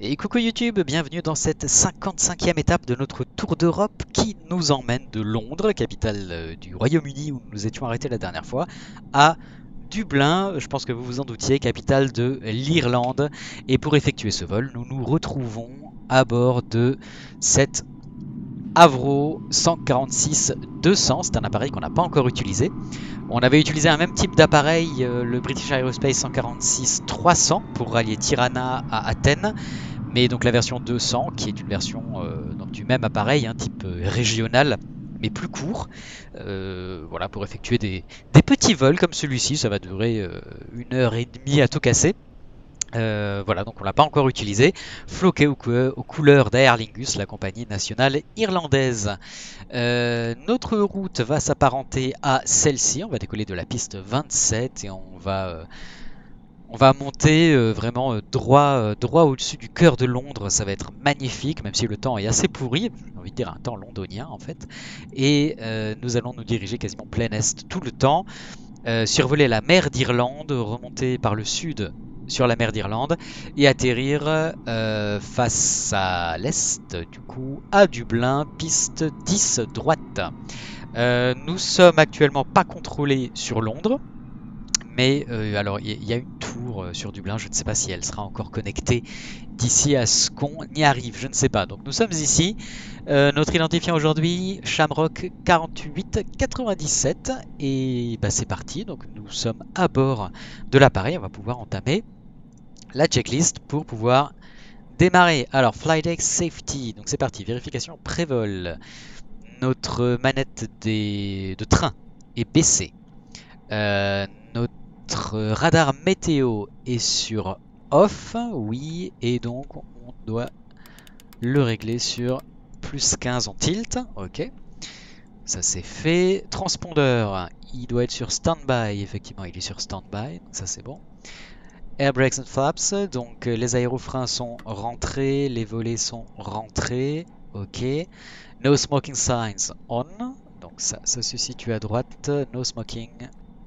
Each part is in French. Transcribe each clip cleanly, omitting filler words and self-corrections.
Et coucou YouTube, bienvenue dans cette 55e étape de notre tour d'Europe qui nous emmène de Londres, capitale du Royaume-Uni où nous étions arrêtés la dernière fois, à Dublin, je pense que vous vous en doutiez, capitale de l'Irlande. Et pour effectuer ce vol, nous nous retrouvons à bord de cette Avro 146-200. C'est un appareil qu'on n'a pas encore utilisé. On avait utilisé un même type d'appareil, le British Aerospace 146-300, pour rallier Tirana à Athènes. Mais donc la version 200, qui est une version donc du même appareil, un type régional, mais plus court, voilà, pour effectuer des petits vols comme celui-ci. Ça va durer 1 heure et demie à tout casser. Voilà, donc on l'a pas encore utilisé. Floqué aux couleurs d'Aer Lingus, la compagnie nationale irlandaise. Notre route va s'apparenter à celle-ci. On va décoller de la piste 27 et on va monter vraiment droit au-dessus du cœur de Londres. Ça va être magnifique, même si le temps est assez pourri. J'ai envie de dire un temps londonien en fait. Et nous allons nous diriger quasiment plein est tout le temps. Survoler la mer d'Irlande, remonter par le sud sur la mer d'Irlande et atterrir face à l'est, du coup, à Dublin, piste 10 droite. Nous sommes actuellement pas contrôlés sur Londres. Mais alors, il y a une tour sur Dublin, je ne sais pas si elle sera encore connectée d'ici à ce qu'on y arrive, je ne sais pas. Donc nous sommes ici. Notre identifiant aujourd'hui, Shamrock 4897. Et bah, c'est parti, donc nous sommes à bord de l'appareil. On va pouvoir entamer la checklist pour pouvoir démarrer. Alors, Flydeck Safety, donc c'est parti, vérification pré-vol. Notre manette de train est baissée. Notre radar météo est sur off, oui, et donc on doit le régler sur plus 15 en tilt, ok. Ça c'est fait. Transpondeur, il doit être sur standby, effectivement il est sur standby, donc ça c'est bon. Air brakes and flaps, donc les aérofreins sont rentrés, les volets sont rentrés, ok. No smoking signs on, donc ça se situe à droite, no smoking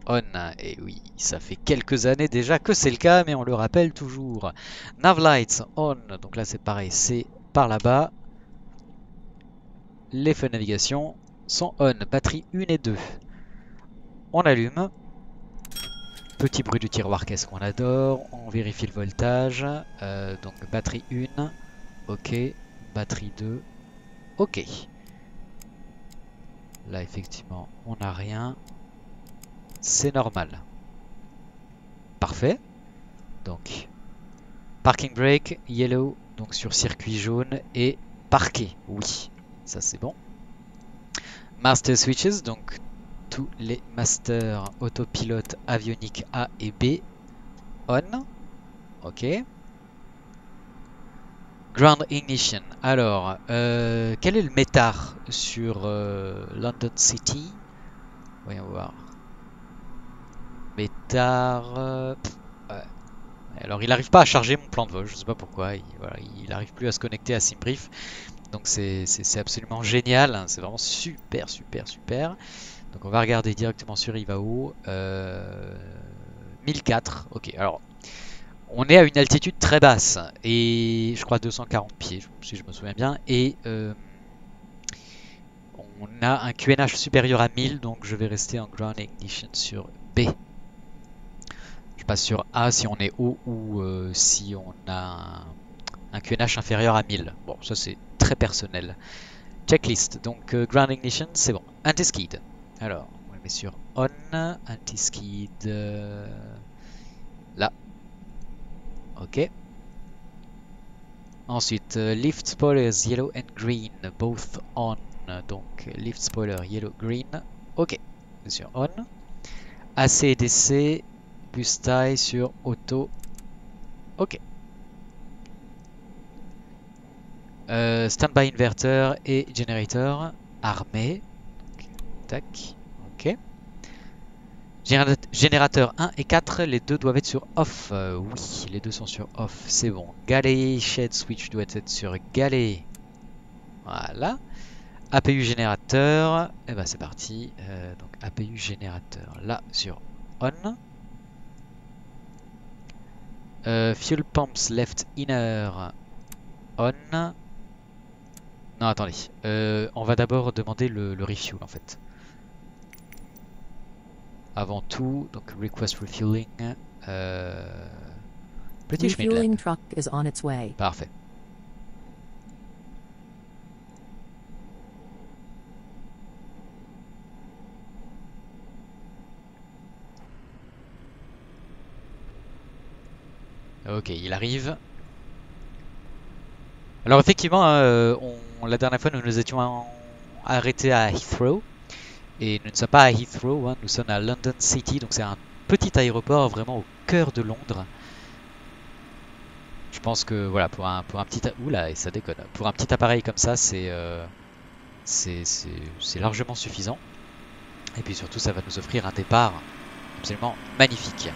on. Et oui, ça fait quelques années déjà que c'est le cas, mais on le rappelle toujours. Nav lights on, donc là c'est pareil, c'est par là-bas. Les feux de navigation sont on, batterie 1 et 2. On allume. Petit bruit du tiroir, qu'est-ce qu'on adore. On vérifie le voltage. Donc batterie 1, ok. Batterie 2, ok. Là effectivement on n'a rien. C'est normal. Parfait. Donc parking brake, yellow, donc sur circuit jaune, et parquet, oui, ça c'est bon. Master switches, donc tous les masters autopilote avionique A et B, on, ok. Ground ignition, alors, quel est le METAR sur London City? Voyons voir. METAR, ouais. Alors il n'arrive pas à charger mon plan de vol, je ne sais pas pourquoi, il n'arrive plus à se connecter à SimBrief. Donc c'est absolument génial, hein. C'est vraiment super super super. Donc on va regarder directement sur Ivao. 1004, ok. Alors on est à une altitude très basse, et je crois 240 pieds si je me souviens bien. Et on a un QNH supérieur à 1000, donc je vais rester en ground ignition sur B. Je passe sur A si on est haut, ou si on a un QNH inférieur à 1000. Bon, ça c'est très personnel. Checklist, donc ground ignition, c'est bon. Anti-skid. Alors, on le met sur on. Anti-skid là. Ok. Ensuite, lift spoilers yellow and green, both on. Donc, lift spoiler yellow, green. Ok. Sur on. AC et DC, bus tie sur auto. Ok. Standby inverter et generator armé. Tac. Ok. Générateur 1 et 4, les deux doivent être sur off. Oui, les deux sont sur off, c'est bon. Galley shed switch doit être sur galley. Voilà. APU générateur. Et ben c'est parti. Donc APU générateur là sur on. Fuel pumps left inner On. Non, attendez. On va d'abord demander le refuel en fait. Avant tout, donc request refueling. British Refueling Midland. truck is on its way. Parfait. Ok, il arrive. Alors effectivement, la dernière fois nous nous étions arrêtés à Heathrow. Et nous ne sommes pas à Heathrow, hein, nous sommes à London City, donc c'est un petit aéroport vraiment au cœur de Londres. Je pense que voilà, pour un petit... Oula, et ça déconne. Pour un petit appareil comme ça, c'est largement suffisant. Et puis surtout, ça va nous offrir un départ absolument magnifique.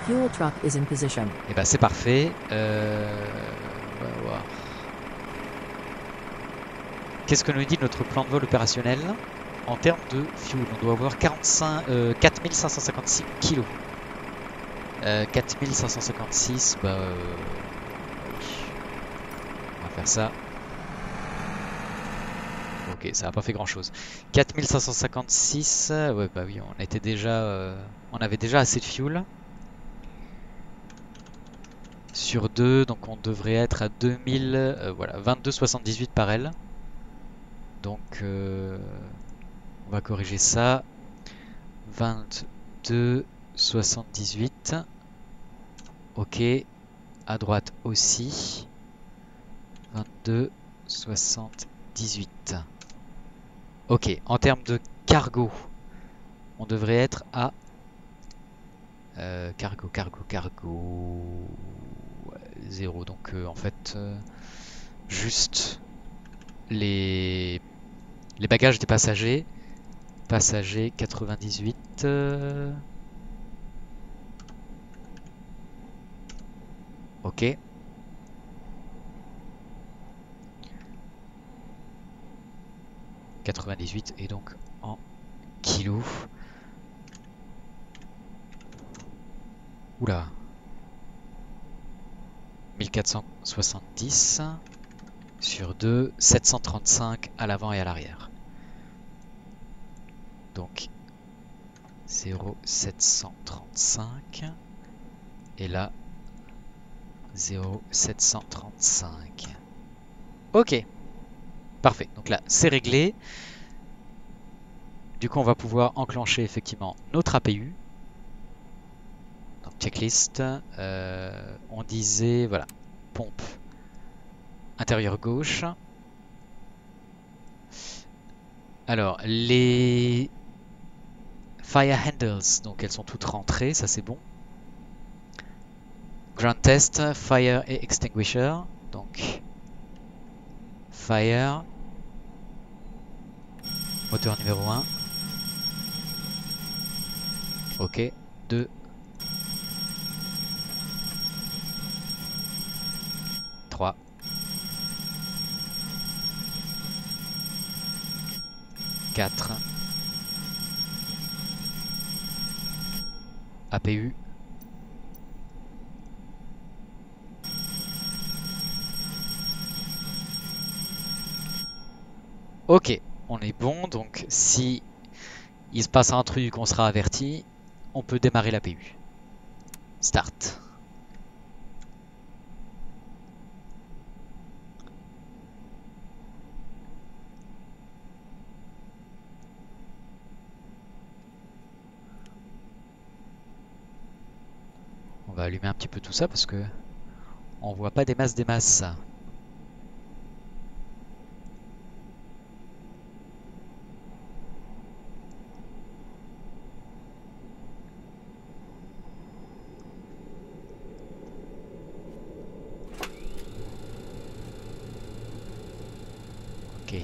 Fuel truck is in position. Et ben c'est parfait. On va voir. Qu'est-ce que nous dit notre plan de vol opérationnel? En termes de fuel, on doit avoir 4556 kg. 4556, bah oui. On va faire ça. Ok, ça n'a pas fait grand chose. 4556, ouais bah oui, on était déjà, on avait déjà assez de fuel. Sur 2, donc on devrait être à 2000, voilà, 22,78 par elle. Donc on va corriger ça. 22,78. Ok, à droite aussi. 22,78. Ok, en termes de cargo, on devrait être à cargo 0. Donc en fait, juste les bagages des passagers. Passagers 98. Ok. « 98 et donc en kilos. Oula. 1470 sur 2, 735 à l'avant et à l'arrière. Donc 0,735 et là 0,735. Ok. Parfait, donc là c'est réglé. Du coup on va pouvoir enclencher effectivement notre APU. Donc checklist, on disait, voilà, pompe intérieure gauche. Alors les fire handles, donc elles sont toutes rentrées, ça c'est bon. Ground test, fire et extinguisher, donc fire. Moteur numéro 1. Ok. 2. 3. 4. APU. Ok. On est bon, donc si il se passe un truc, on sera averti. On peut démarrer l'APU. Start. On va allumer un petit peu tout ça parce que on voit pas des masses. Ok.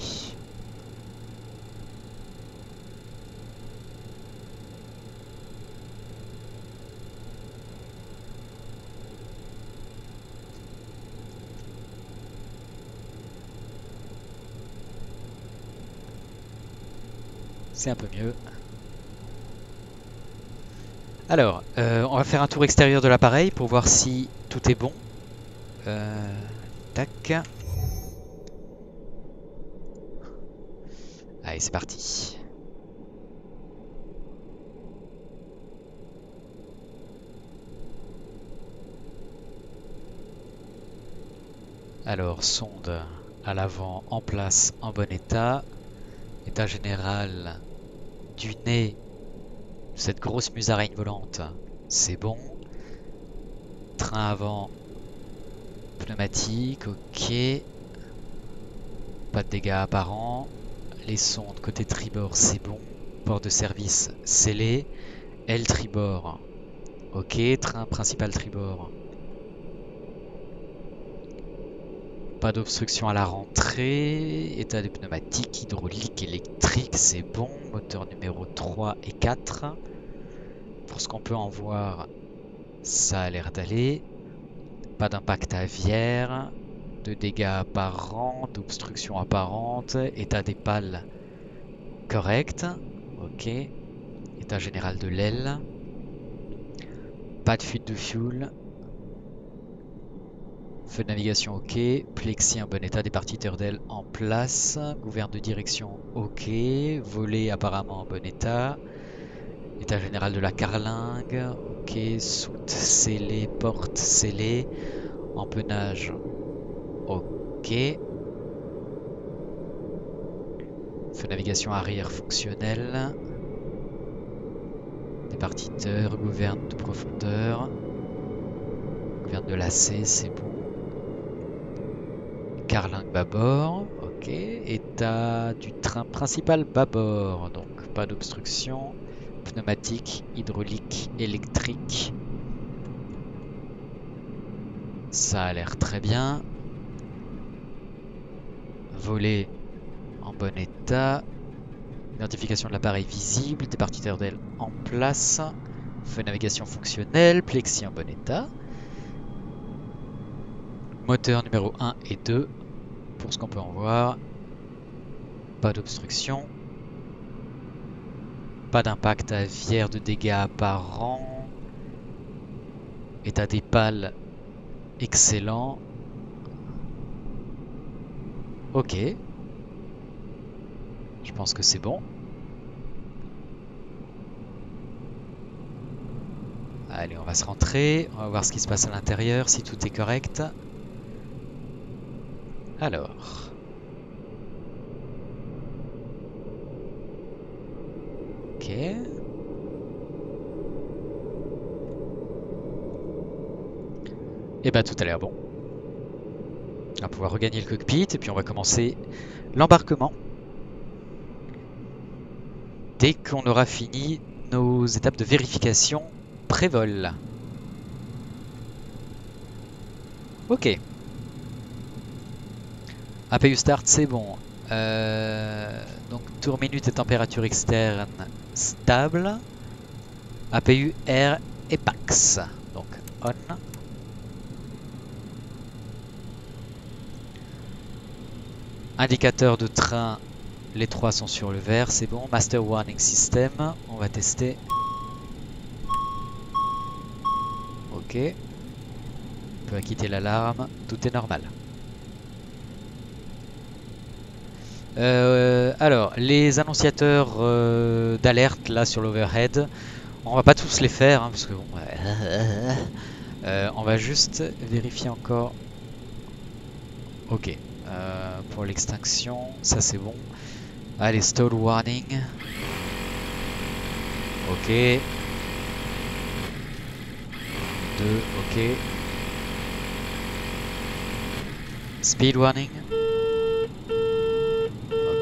C'est un peu mieux. Alors, on va faire un tour extérieur de l'appareil pour voir si tout est bon. Tac. Allez, c'est parti. Alors, sonde à l'avant en place, en bon état. État général du nez, cette grosse musaraigne volante, c'est bon. Train avant, pneumatique, ok. Pas de dégâts apparents. Les sondes côté tribord, c'est bon. Port de service scellé. Aile tribord, ok. Train principal tribord. Pas d'obstruction à la rentrée. État des pneumatiques, hydraulique, électrique, c'est bon. Moteur numéro 3 et 4. Pour ce qu'on peut en voir, ça a l'air d'aller. Pas d'impact aviaire. De dégâts apparents, d'obstruction apparente. État des pales, correct. Ok. État général de l'aile. Pas de fuite de fuel. Feu de navigation ok, plexi en bon état, des partiteurs d'aile en place, gouverne de direction ok, volet apparemment en bon état, état général de la carlingue, ok, soute scellée, porte scellée, empennage ok, feu de navigation arrière fonctionnel, des partiteurs, gouverne de profondeur, gouverne de lacet, c'est bon. Carlingue bâbord, ok. État du train principal bâbord, donc pas d'obstruction. Pneumatique, hydraulique, électrique. Ça a l'air très bien. Volet en bon état. Identification de l'appareil visible, des partiteurs d'aile en place. Feu de navigation fonctionnel, plexi en bon état. Moteur numéro 1 et 2. Pour ce qu'on peut en voir, pas d'obstruction, pas d'impact aviaire, de dégâts apparents, état des pales excellent, ok, je pense que c'est bon. Allez, on va se rentrer, on va voir ce qui se passe à l'intérieur, si tout est correct. Alors, ok. Et bah tout a l'air bon. On va pouvoir regagner le cockpit et puis on va commencer l'embarquement. Dès qu'on aura fini nos étapes de vérification pré-vol. Ok. APU start, c'est bon. Donc tour minute et température externe stable. APU air et PAX. Donc on. Indicateur de train, les trois sont sur le vert, c'est bon. Master warning system, on va tester. Ok. On peut quitter l'alarme, tout est normal. Alors, les annonciateurs d'alerte là sur l'overhead, on va pas tous les faire, hein, parce que bon, on va juste vérifier encore. Ok, pour l'extinction, ça c'est bon. Allez, stall warning. Ok. 2, ok. Speed warning.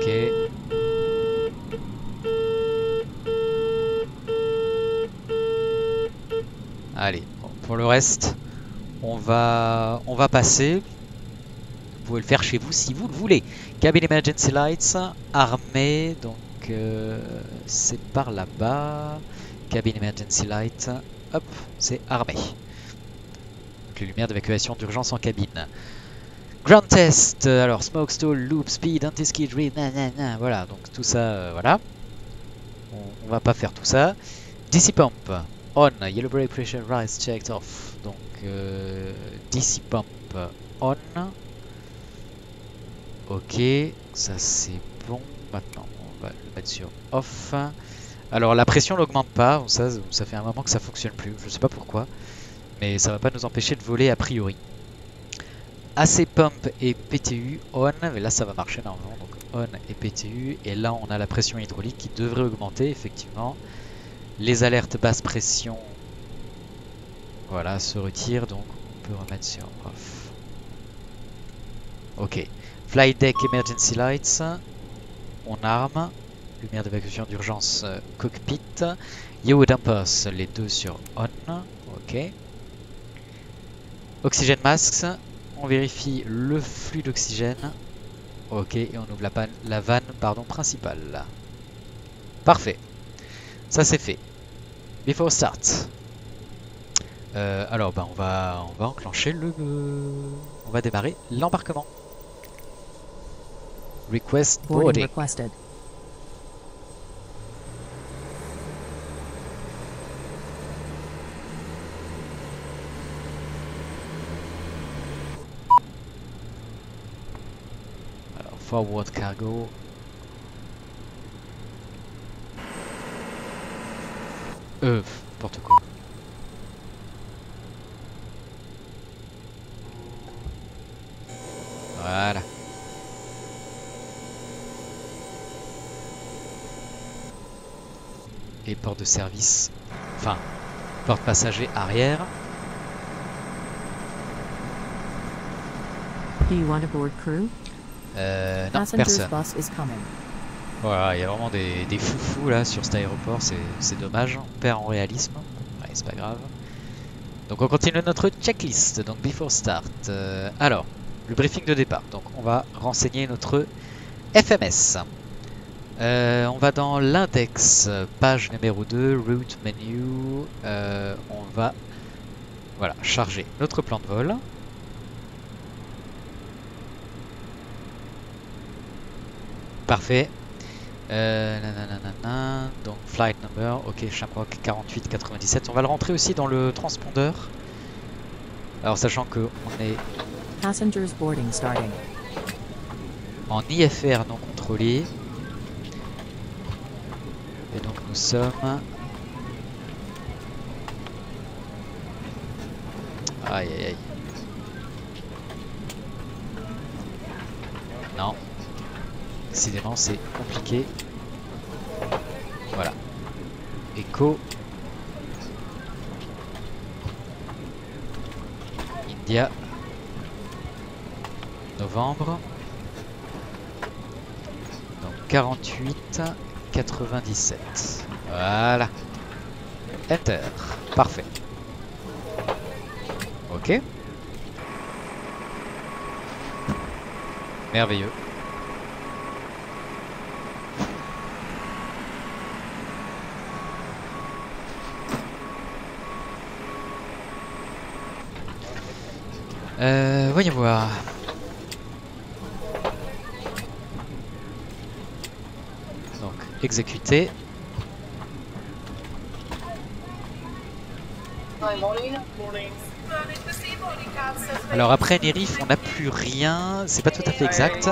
Ok. Allez, bon, pour le reste, on va passer. Vous pouvez le faire chez vous si vous le voulez. Cabin Emergency Lights, armé, donc c'est par là-bas. Cabin Emergency Light, hop, c'est armé. Donc les lumières d'évacuation d'urgence en cabine. Ground test, alors smoke stall, loop, speed, anti-skid, voilà, donc tout ça, voilà. On va pas faire tout ça. DC pump, on, yellow brake pressure rise checked off. Donc DC Pump on. Ok, ça c'est bon. Maintenant, on va le mettre sur off. Alors la pression n'augmente pas, ça fait un moment que ça fonctionne plus, je sais pas pourquoi, mais ça va pas nous empêcher de voler a priori. AC Pump et PTU on, mais là ça va marcher normalement, donc on et PTU, et là on a la pression hydraulique qui devrait augmenter effectivement. Les alertes basse pression, voilà, se retirent, donc on peut remettre sur off. Ok, Flight Deck Emergency Lights, on arme, lumière d'évacuation d'urgence cockpit, Yaw Dampers, les deux sur on, ok. Oxygène masks, on vérifie le flux d'oxygène. Ok, et on ouvre la vanne principale. Parfait. Ça c'est fait. Before start. Alors on va enclencher on va démarrer l'embarquement. Request boarding. Requested. Forward cargo. N'importe quoi. Voilà. Et porte de service. Enfin, porte passager arrière. Do you want a board crew? Non, Passengers personne. bus is coming. Voilà, il y a vraiment des foufous là sur cet aéroport, c'est dommage, on perd en réalisme, ouais, c'est pas grave. Donc on continue notre checklist, donc before start. Alors, le briefing de départ, donc on va renseigner notre FMS. On va dans l'index, page numéro 2, route menu, on va voilà, charger notre plan de vol. Parfait. Donc flight number, ok, Shamrock 4897. On va le rentrer aussi dans le transpondeur. Alors sachant que on est Passengers boarding starting. en IFR non contrôlé. Et donc nous sommes... Aïe aïe aïe. Non. Décidément c'est compliqué. Voilà. Echo. India. Novembre. Donc 48 97. Voilà. Enter. Parfait. Ok. Merveilleux. Voyons voir. Donc, exécuter. Alors après Nerif, on n'a plus rien. C'est pas tout à fait exact.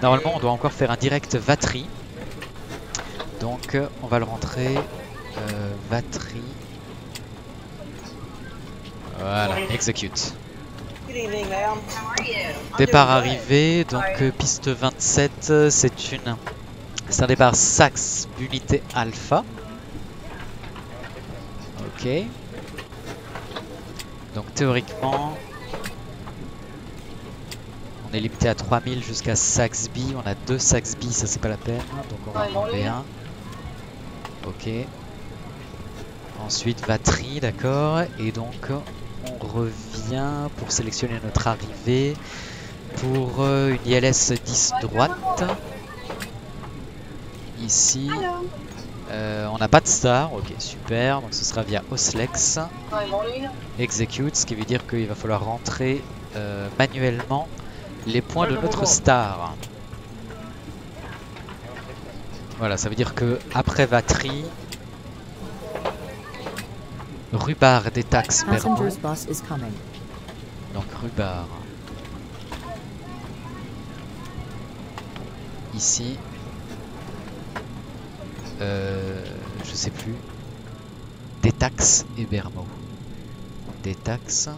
Normalement, on doit encore faire un direct Vatry. Donc, on va le rentrer. Vatry. Voilà, execute. Départ arrivé, donc piste 27, c'est un départ Sax unité alpha. Ok. Donc théoriquement, on est limité à 3000 jusqu'à Saxby. On a 2 Saxby, ça c'est pas la peine. Donc on va en enlever un. Ok. Ensuite Vatry, d'accord. Et donc on revient pour sélectionner notre arrivée pour une ILS 10 droite. Ici, on n'a pas de star, ok super, donc ce sera via Oslex. Execute, ce qui veut dire qu'il va falloir rentrer manuellement les points de notre star. Voilà, ça veut dire que après Vatry, Rubard des taxes Bermond. Passengers bus is coming. Donc Rhubarb. Ici. Je sais plus. Détax et Bermo. Détax.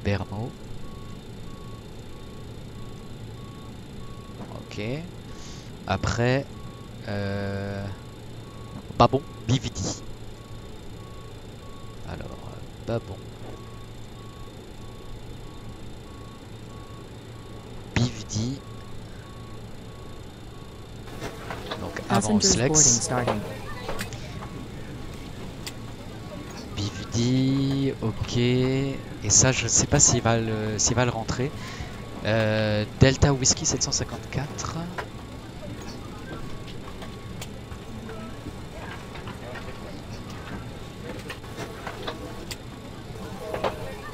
Bermo. Ok. Après, Babon, Bividi. Alors, Babon. Bividi. Donc avant Passengers boarding Slex. starting. Bividi, ok. Et ça, je sais pas s'il va le rentrer. Delta Whiskey 754.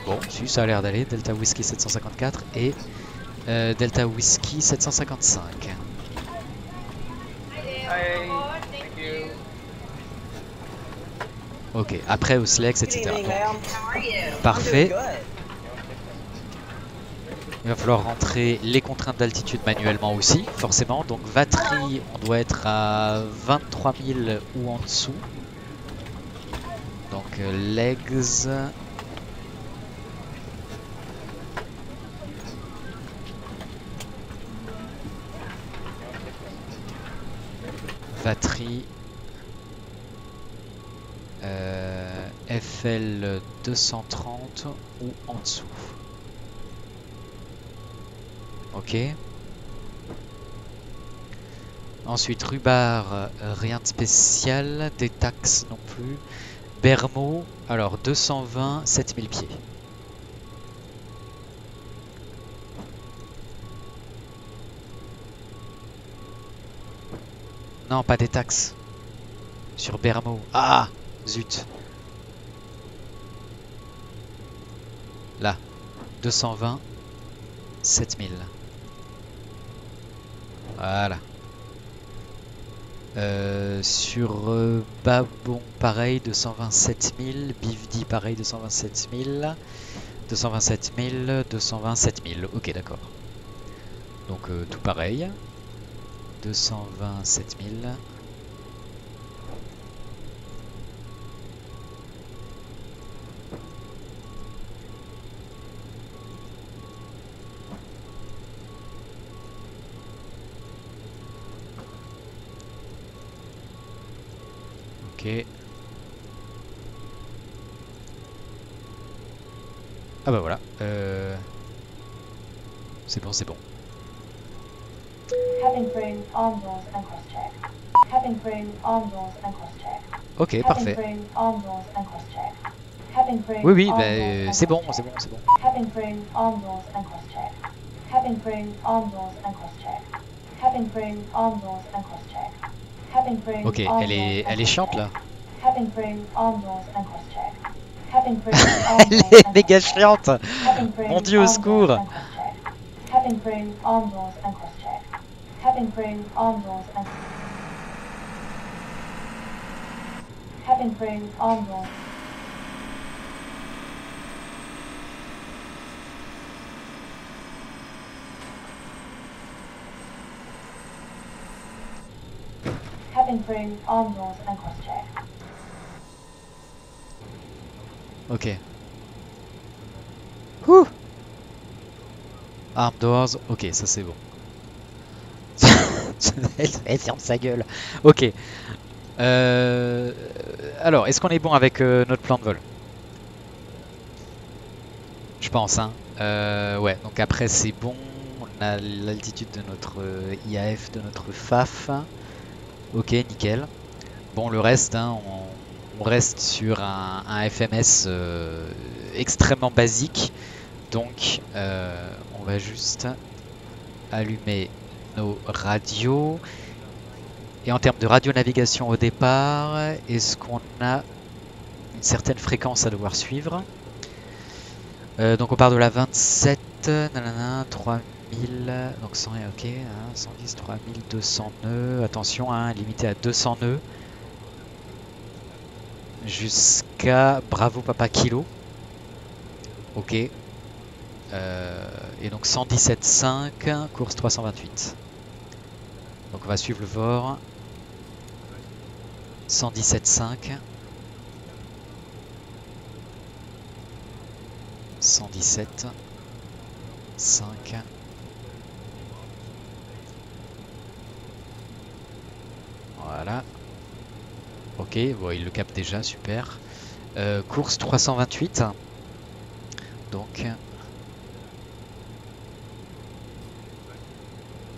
Bon, si ça a l'air d'aller. Delta Whiskey 754 et Delta Whiskey 755. Ok, après au Slex, etc. Donc, parfait. Il va falloir rentrer les contraintes d'altitude manuellement aussi, forcément. Donc Vatry, on doit être à 23 000 ou en dessous. Donc legs. Vatry. FL 230 ou en dessous. Ok. Ensuite Rhubarb, rien de spécial. Détax non plus. Bermo, alors 220, 7000 pieds. Non, pas Détax. Sur Bermo. Ah, zut. Là, 220, 7000. Voilà. Sur Babon, pareil, 227 000. Bivdi, pareil, 227 000. 227 000, 227 000. Ok, d'accord. Donc tout pareil. 227 000. Ok. Ah bah voilà. C'est bon, c'est bon. Cabin crew, arm doors and cross-check. Cabin crew, arm doors and cross-check. Ok, Cabin parfait. crew, arm doors and cross-check. Cabin crew, Oui, oui, arm bah, doors and c'est bon, cross-check. c'est bon, c'est bon. Cabin crew, arm doors and cross-check. Cabin crew, arm doors and cross-check. Cabin crew, arm doors and cross-check. Cabin crew, Ok, arm elle est doors and chiante là. cross-check. Cabin crew, arm doors and cross-check. Cabin crew, arm Elle doors est and méga cross-check. chiante. Cabin crew, Mon Dieu, au arm doors secours. and cross-check. Cabin crew, arm doors and cross-check. Cabin crew, arm doors and cabin crew, arm doors. Cabin crew, arm doors and cross-check. Ok. Ouh. Arm doors, ok, ça c'est bon. Elle ferme sa gueule. Ok. Alors, est-ce qu'on est bon avec notre plan de vol? Je pense, hein. Ouais, donc après c'est bon. On a l'altitude de notre IAF, de notre FAF. Ok, nickel. Bon, le reste, hein, on reste sur un FMS extrêmement basique. Donc, on va juste allumer nos radios. Et en termes de radionavigation au départ, est-ce qu'on a une certaine fréquence à devoir suivre? Donc on part de la 27, nanana, 3000, donc 100, ok, hein, 110, 3200 nœuds, attention, hein, limité à 200 nœuds. jusqu'à Bravo Papa Kilo. Ok. Et donc 117,5, course 328. Donc on va suivre le VOR. 117,5. 117,5. Voilà. Ok, bon, il le capte déjà, super. Course 328. Donc,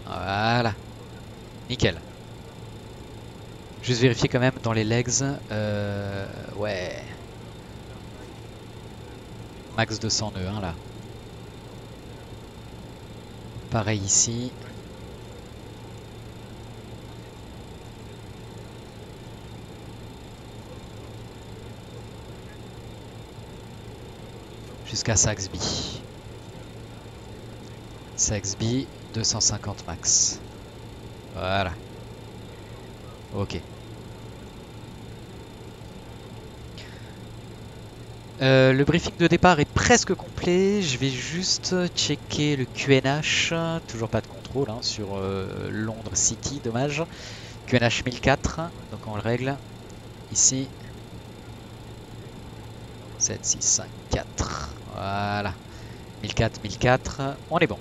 voilà. Nickel. Juste vérifier quand même dans les legs. Ouais. Max 200 nœuds, hein, là. Pareil ici. Jusqu'à Saxby. Saxby, 250 max. Voilà. Ok. Le briefing de départ est presque complet. Je vais juste checker le QNH. Toujours pas de contrôle hein, sur Londres City, dommage. QNH 1004, donc on le règle. Ici. 7, 6, 5, 4. Voilà. 1004, 1004. On est bon.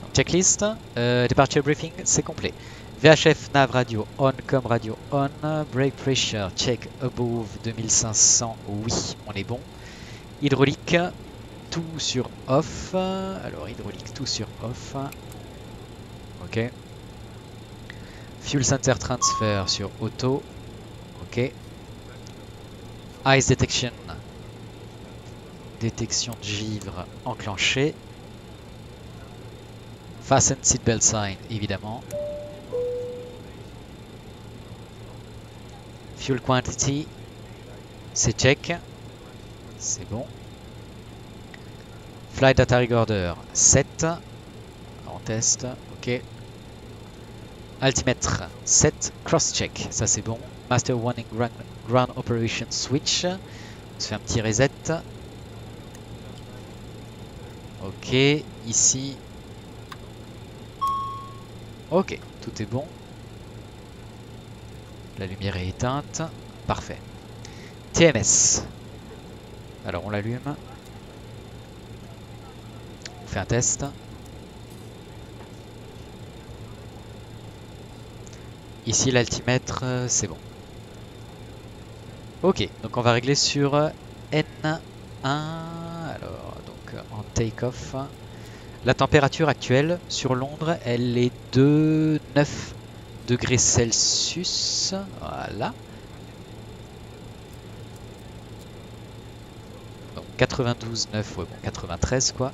Donc, checklist. Departure briefing, c'est complet. VHF nav radio on, com radio on, brake pressure check above 2500, oui, on est bon. Hydraulique, tout sur off. Alors hydraulique, tout sur off. Ok. Fuel center transfer sur auto. Ok. Ice detection. Détection de givre enclenchée. Fasten seatbelt sign, évidemment. Fuel quantity, c'est check, c'est bon. Flight data recorder, 7, on teste, ok. Altimètre, 7, cross-check, ça c'est bon. Master warning ground operation switch, on se fait un petit reset. Ok, ici. Ok, tout est bon. La lumière est éteinte. Parfait. TMS. Alors on l'allume. On fait un test. Ici l'altimètre, c'est bon. Ok, donc on va régler sur N1. Alors, donc en take-off. La température actuelle sur Londres, elle est de 9 degrés Celsius. Voilà. Donc 92,9, ouais, bon, 93 quoi.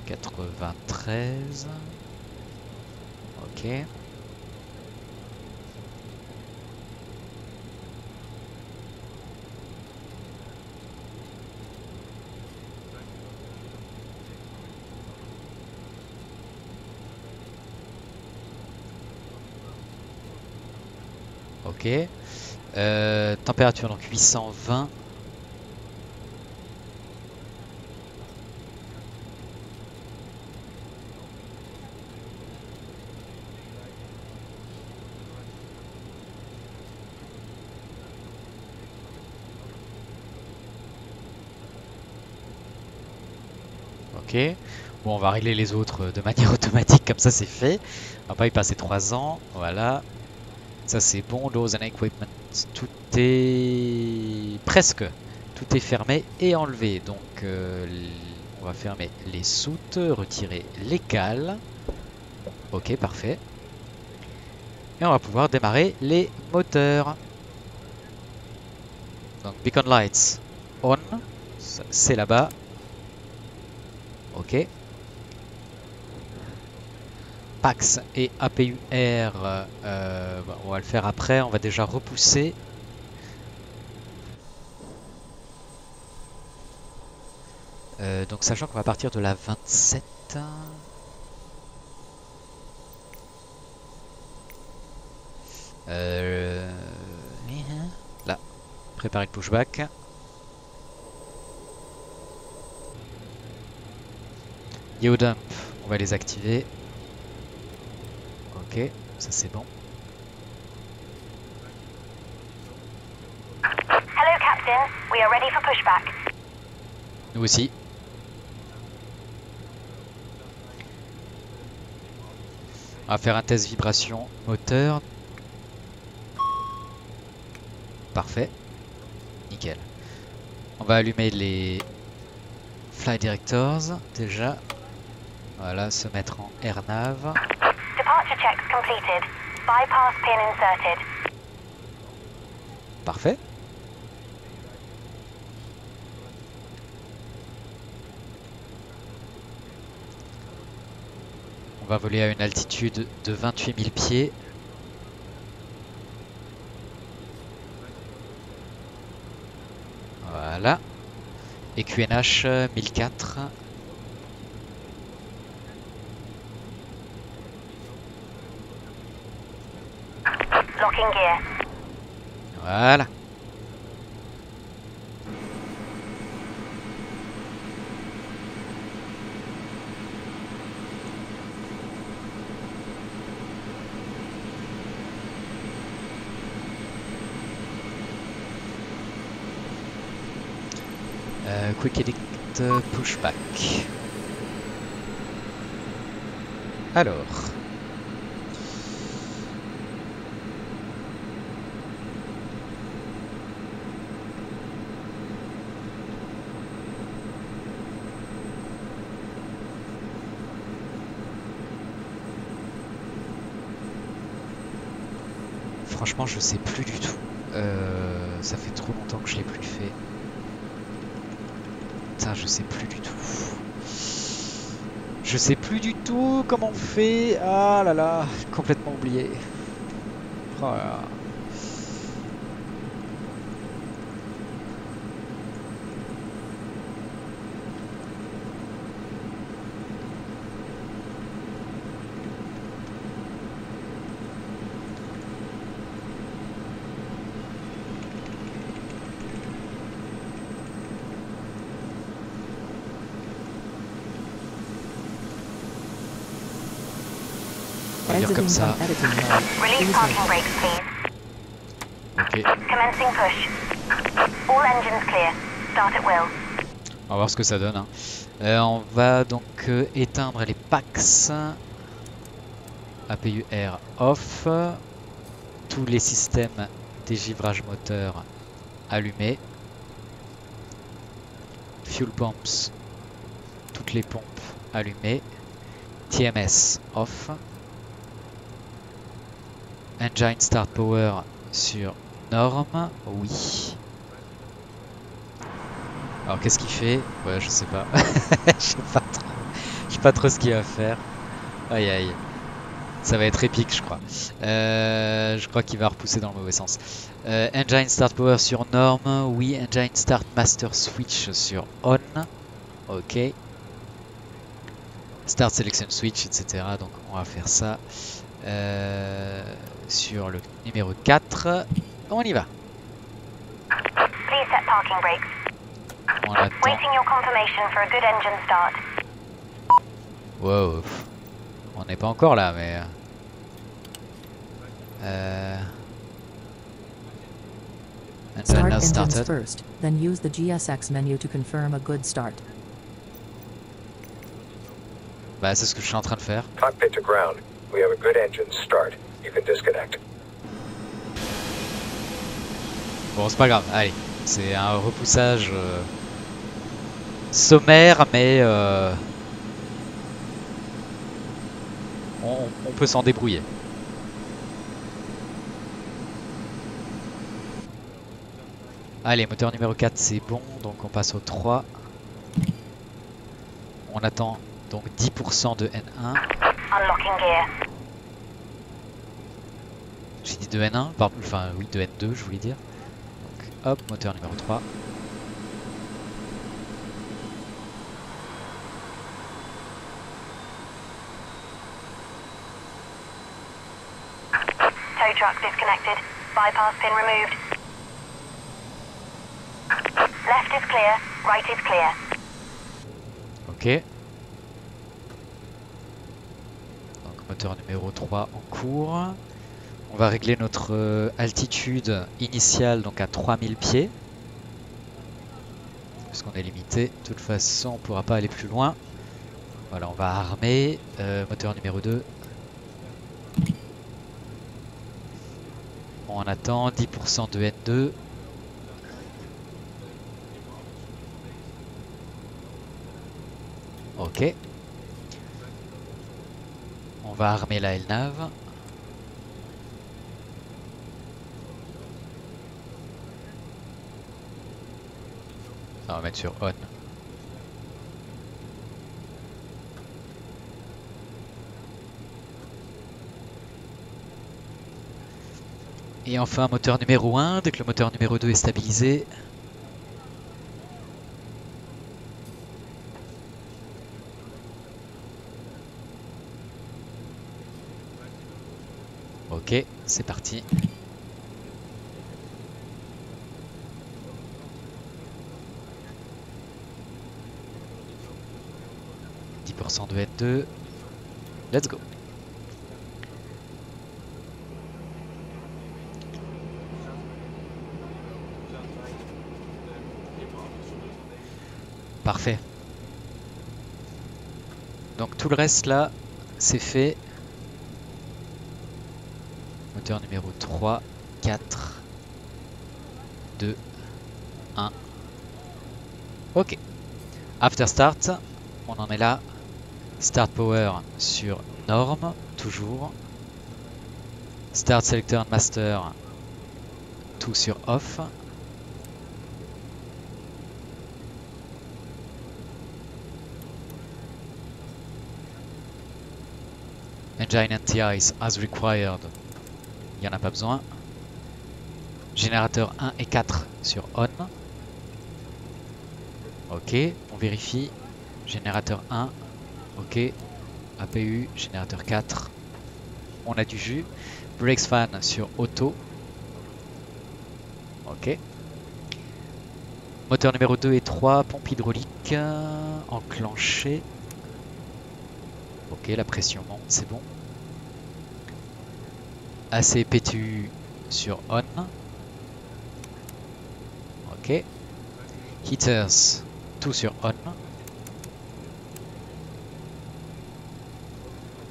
93. Ok. Ok. Température donc 820. Ok. Bon, on va régler les autres de manière automatique, comme ça c'est fait. On va pas y passer 3 ans. Voilà. Ça c'est bon. Doors and equipment. Tout est presque. Tout est fermé et enlevé. Donc on va fermer les soutes, retirer les cales. Ok, parfait. Et on va pouvoir démarrer les moteurs. Donc beacon lights on. C'est là-bas. Ok. PAX et APUR, on va le faire après. On va déjà repousser. Donc sachant qu'on va partir de la 27. Euh, Là, préparer le pushback. Geodump, on va les activer. Ok, ça c'est bon. Hello, Captain. We are ready for pushback. Nous aussi. On va faire un test vibration moteur. Parfait. Nickel. On va allumer les Fly Directors déjà. Voilà, se mettre en AirNav. Departure checks completed. Bypass pin inserted. Parfait. On va voler à une altitude de 28 000 pieds. Voilà. Et QNH 1004. Locking gear. Voilà. Quick Edit Pushback. Alors. Franchement, je sais plus du tout. Ça fait trop longtemps que je l'ai plus fait. Putain, je sais plus du tout. Je sais plus du tout comment on fait. Ah là là, complètement oublié. Oh là là. On va dire Exiting comme ça. from editing mode. Release Please parking wait. brakes, please. Ok, Commencing push. All engines clear. Start at will. on va voir ce que ça donne. Hein. On va donc éteindre les PAX. APU air off. Tous les systèmes dégivrage moteur allumés. Fuel pumps. Toutes les pompes allumées. TMS off. Engine start power sur norme. Oui. Alors qu'est-ce qu'il fait? Ouais, je sais pas. Je sais pas trop. Je sais pas trop ce qu'il va faire. Aïe aïe. Ça va être épique, je crois. Je crois qu'il va repousser dans le mauvais sens. Engine start power sur norme. Oui. Engine start master switch sur on. Ok. Start selection switch, etc. Donc on va faire ça sur le numéro 4. On y va. Please set parking brakes. On attend. Waiting your confirmation for a good engine start. Wow. On n'est pas encore là, mais... Engine Start now engines started. first, then use the GSX menu to confirm a good start. Bah c'est ce que je suis en train de faire. Cockpit to ground. We have a good engine start. You can disconnect. Bon, c'est pas grave, allez. C'est un repoussage sommaire, mais on peut s'en débrouiller. Allez, moteur numéro 4, c'est bon, donc on passe au 3. On attend donc 10% de N1. Unlocking gear. J'ai dit de N1, enfin oui, de N2, je voulais dire. Donc hop, moteur numéro 3. Tow truck disconnected. Bypass pin removed. Left is clear, right is clear. Ok. Donc moteur numéro 3 en cours. On va régler notre altitude initiale donc à 3000 pieds. Puisqu'on est limité. De toute façon, on ne pourra pas aller plus loin. Voilà, on va armer. Moteur numéro 2. On attend 10% de N2. Ok. On va armer la LNAV. On va mettre sur on. Et enfin moteur numéro 1, dès que le moteur numéro 2 est stabilisé. Ok, c'est parti. De N2. Let's go. Parfait. Donc tout le reste là, c'est fait. Moteur numéro 3, 4, 2, 1. Ok. After start, on en est là. Start power sur norme, toujours. Start selector and master, tout sur off. Engine anti-ice as required, il n'y en a pas besoin. Générateur 1 et 4 sur on. Ok, on vérifie. Générateur 1. Ok, APU, générateur 4, on a du jus. Brakes fan sur auto. Ok. Moteur numéro 2 et 3, pompe hydraulique enclenchée. Ok, la pression monte, c'est bon. AC PTU sur on. Ok. Heaters, tout sur on.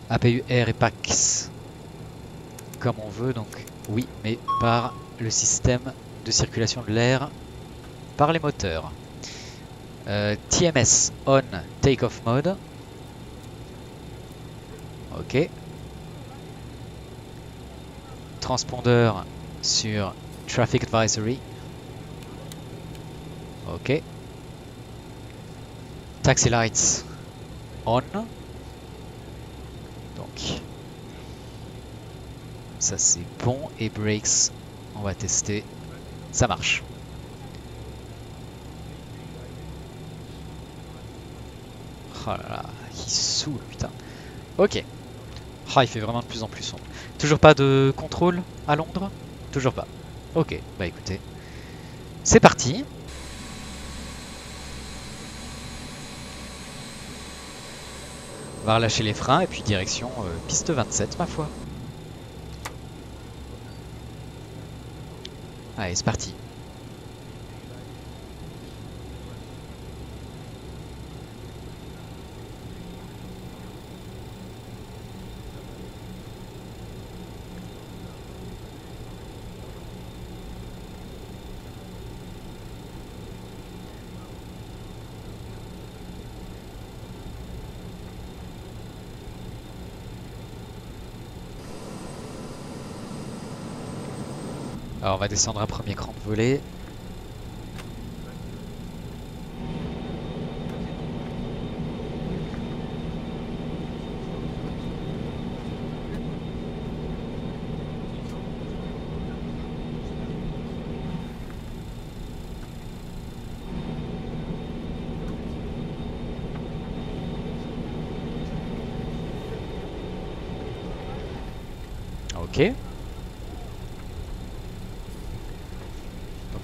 APU air et PAX comme on veut, donc oui, mais par le système de circulation de l'air par les moteurs. TMS on take-off mode. Ok. Transpondeur sur traffic advisory. Ok. Taxi lights on. Donc ça c'est bon. Et brakes, on va tester. Ça marche. Oh là là, il saoule, putain. Ok. Ah, il fait vraiment de plus en plus sombre. Toujours pas de contrôle à Londres? Toujours pas. Ok, bah écoutez. C'est parti. On va relâcher les freins et puis direction piste 27, ma foi. Allez, c'est parti. Alors on va descendre un premier cran de volée. Ok.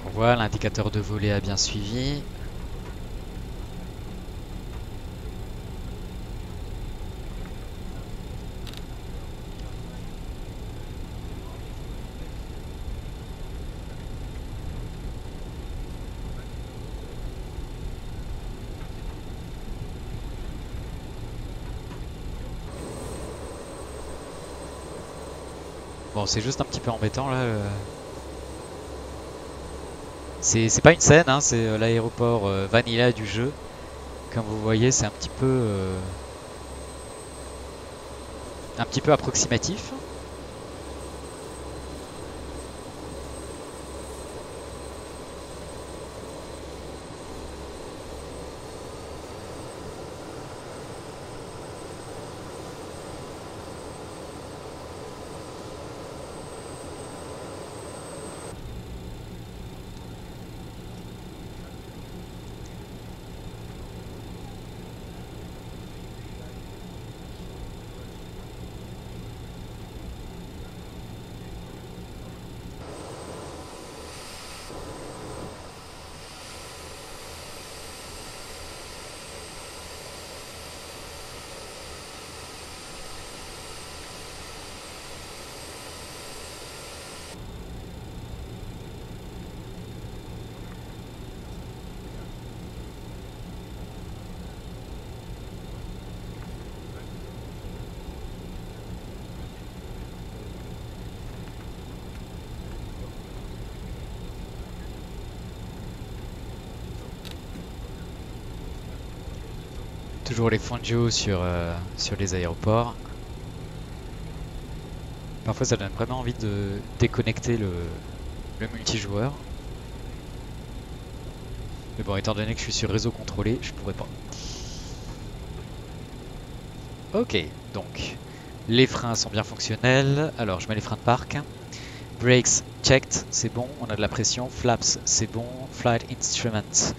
on voit l'indicateur de volée a bien suivi. Bon, c'est juste un petit peu embêtant là. C'est pas une scène, hein, c'est l'aéroport vanilla du jeu. Comme vous voyez, c'est un petit peu approximatif. Toujours les Fangio sur les aéroports. Parfois ça donne vraiment envie de déconnecter le multijoueur. Mais bon, étant donné que je suis sur réseau contrôlé, je pourrais pas. Ok, donc les freins sont bien fonctionnels. Alors je mets les freins de parc. Brakes checked, c'est bon, on a de la pression. Flaps, c'est bon. Flight instruments,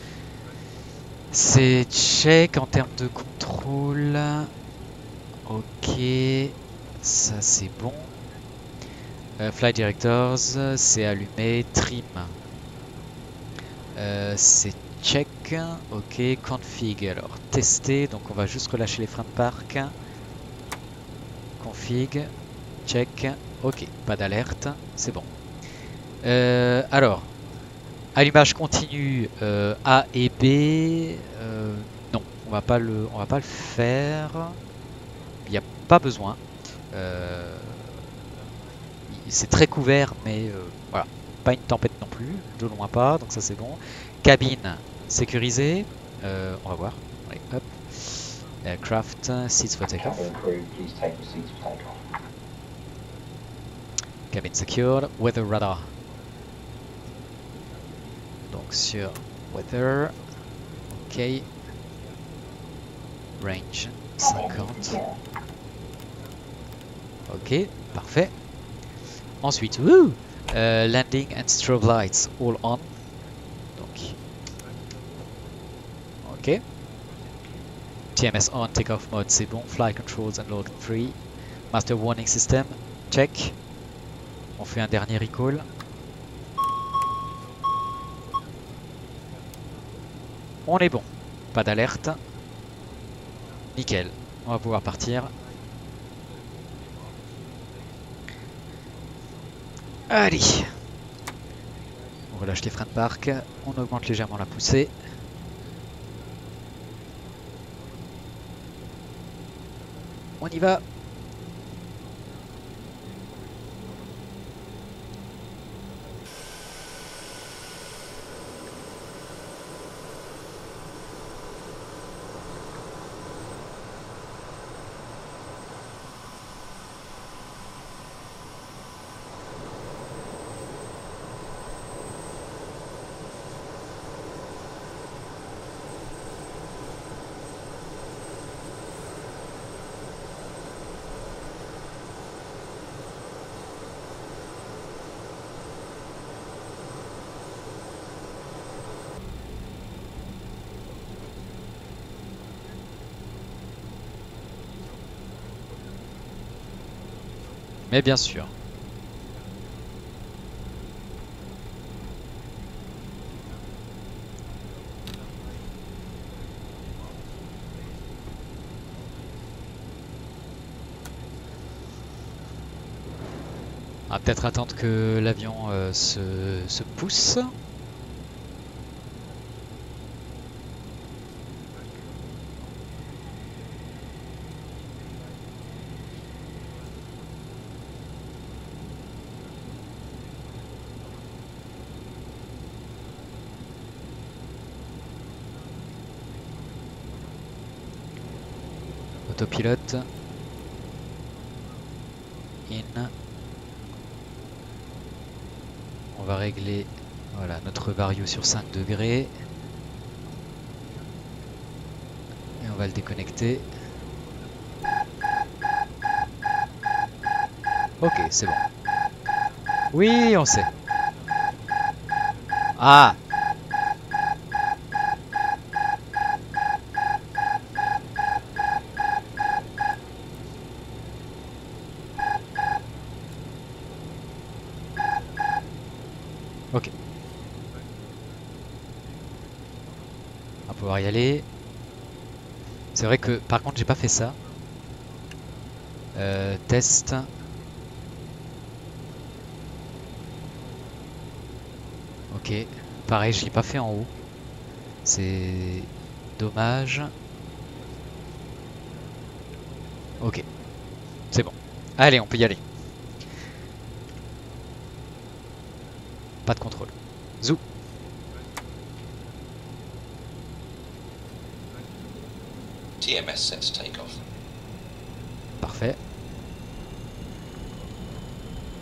c'est check en termes de contrôle. Ok, ça c'est bon. Flight directors, c'est allumé. Trim, c'est check. Ok, config, alors tester. Donc on va juste relâcher les freins de parc. Config, check. Ok, pas d'alerte, c'est bon. Alors, allumage continu A et B. Non, on va pas le faire. Il n'y a pas besoin. C'est très couvert, mais voilà, pas une tempête non plus, de loin pas, donc ça c'est bon. Cabine sécurisée. On va voir. Allez, hop. Aircraft, seats for takeoff. Cabin crew, please take your seats for takeoff. Cabin secured. Weather radar. Donc sur weather. Ok. Range 50. Ok, parfait. Ensuite, woo, landing and strobe lights all on. Donc, ok. TMS on, takeoff mode, c'est bon. Flight controls and load free. Master warning system, check. On fait un dernier recall. On est bon. Pas d'alerte. Nickel. On va pouvoir partir. Allez. On relâche les freins de parc. On augmente légèrement la poussée. On y va. Mais bien sûr. On va peut-être attendre que l'avion se pousse. Autopilote. In. On va régler voilà, notre vario sur 5 degrés. Et on va le déconnecter. Ok, c'est bon. Oui, on sait. Ah! Ok. On va pouvoir y aller. C'est vrai que par contre j'ai pas fait ça. Test. Ok. Pareil, je l'ai pas fait en haut. C'est dommage. Ok. C'est bon. Allez, on peut y aller. Pas de contrôle. Zou. TMS set to take off. Parfait.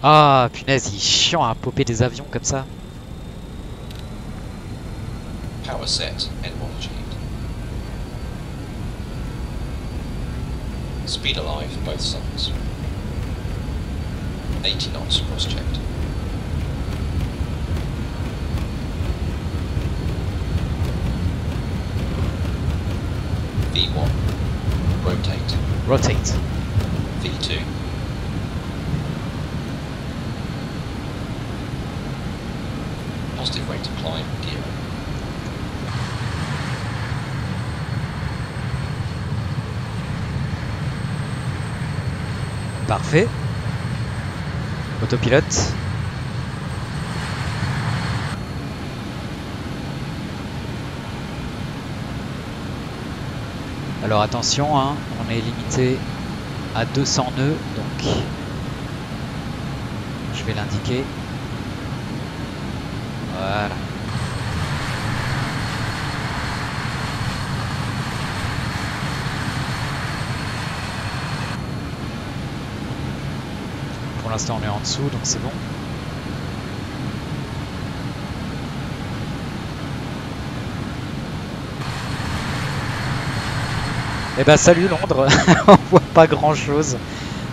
Ah, punaise, il est chiant à popper des avions comme ça. Power set, N1 achieved. Speed alive, both sides. 80 knots cross-checked. V1, rotate. Rotate. V2, positive rate of climb, gear. Parfait. Autopilote. Alors attention, hein, on est limité à 200 nœuds, donc je vais l'indiquer. Voilà. Pour l'instant on est en dessous, donc c'est bon. Eh ben salut Londres, on voit pas grand chose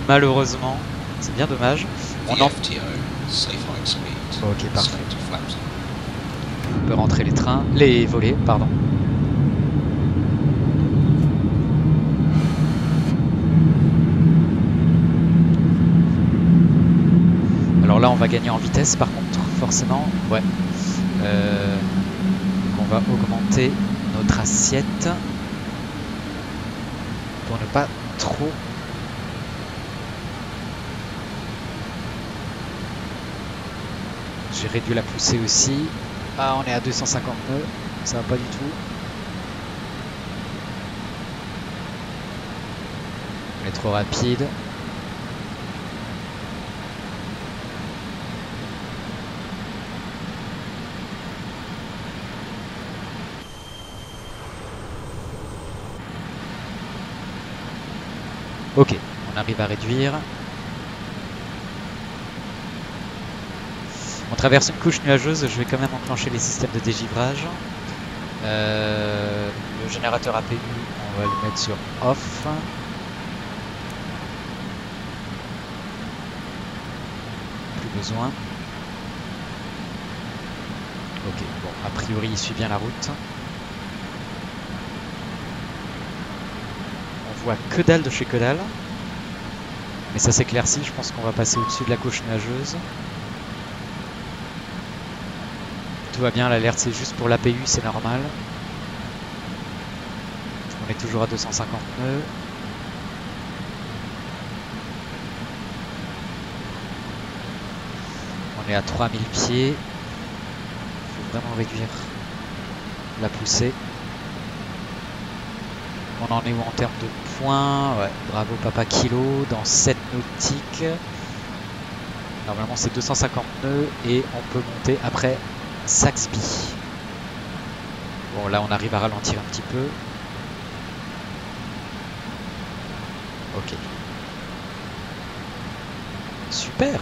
malheureusement, c'est bien dommage. On en... VFTO, safe high speed. Ok, parfait. Select flaps. On peut rentrer les trains, les volets, pardon. Alors là on va gagner en vitesse par contre, forcément, ouais. Donc on va augmenter notre assiette. Pour ne pas trop j'ai réduit la poussée aussi. Ah, on est à 250 nœuds, ça va pas du tout. On est trop rapide. Ok, on arrive à réduire. On traverse une couche nuageuse, je vais quand même enclencher les systèmes de dégivrage. Le générateur APU, on va le mettre sur off. Plus besoin. Ok, bon, a priori il suit bien la route. On voit que dalle de chez que dalle. Mais ça s'éclaircit, je pense qu'on va passer au-dessus de la couche nuageuse. Tout va bien, l'alerte c'est juste pour l'APU, c'est normal. On est toujours à 250 nœuds. On est à 3000 pieds. Il faut vraiment réduire la poussée. On en est où en termes de points? Ouais, bravo Papa Kilo, dans 7 nautiques. Normalement c'est 250 nœuds et on peut monter après Saxby. Bon là on arrive à ralentir un petit peu. Ok. Super.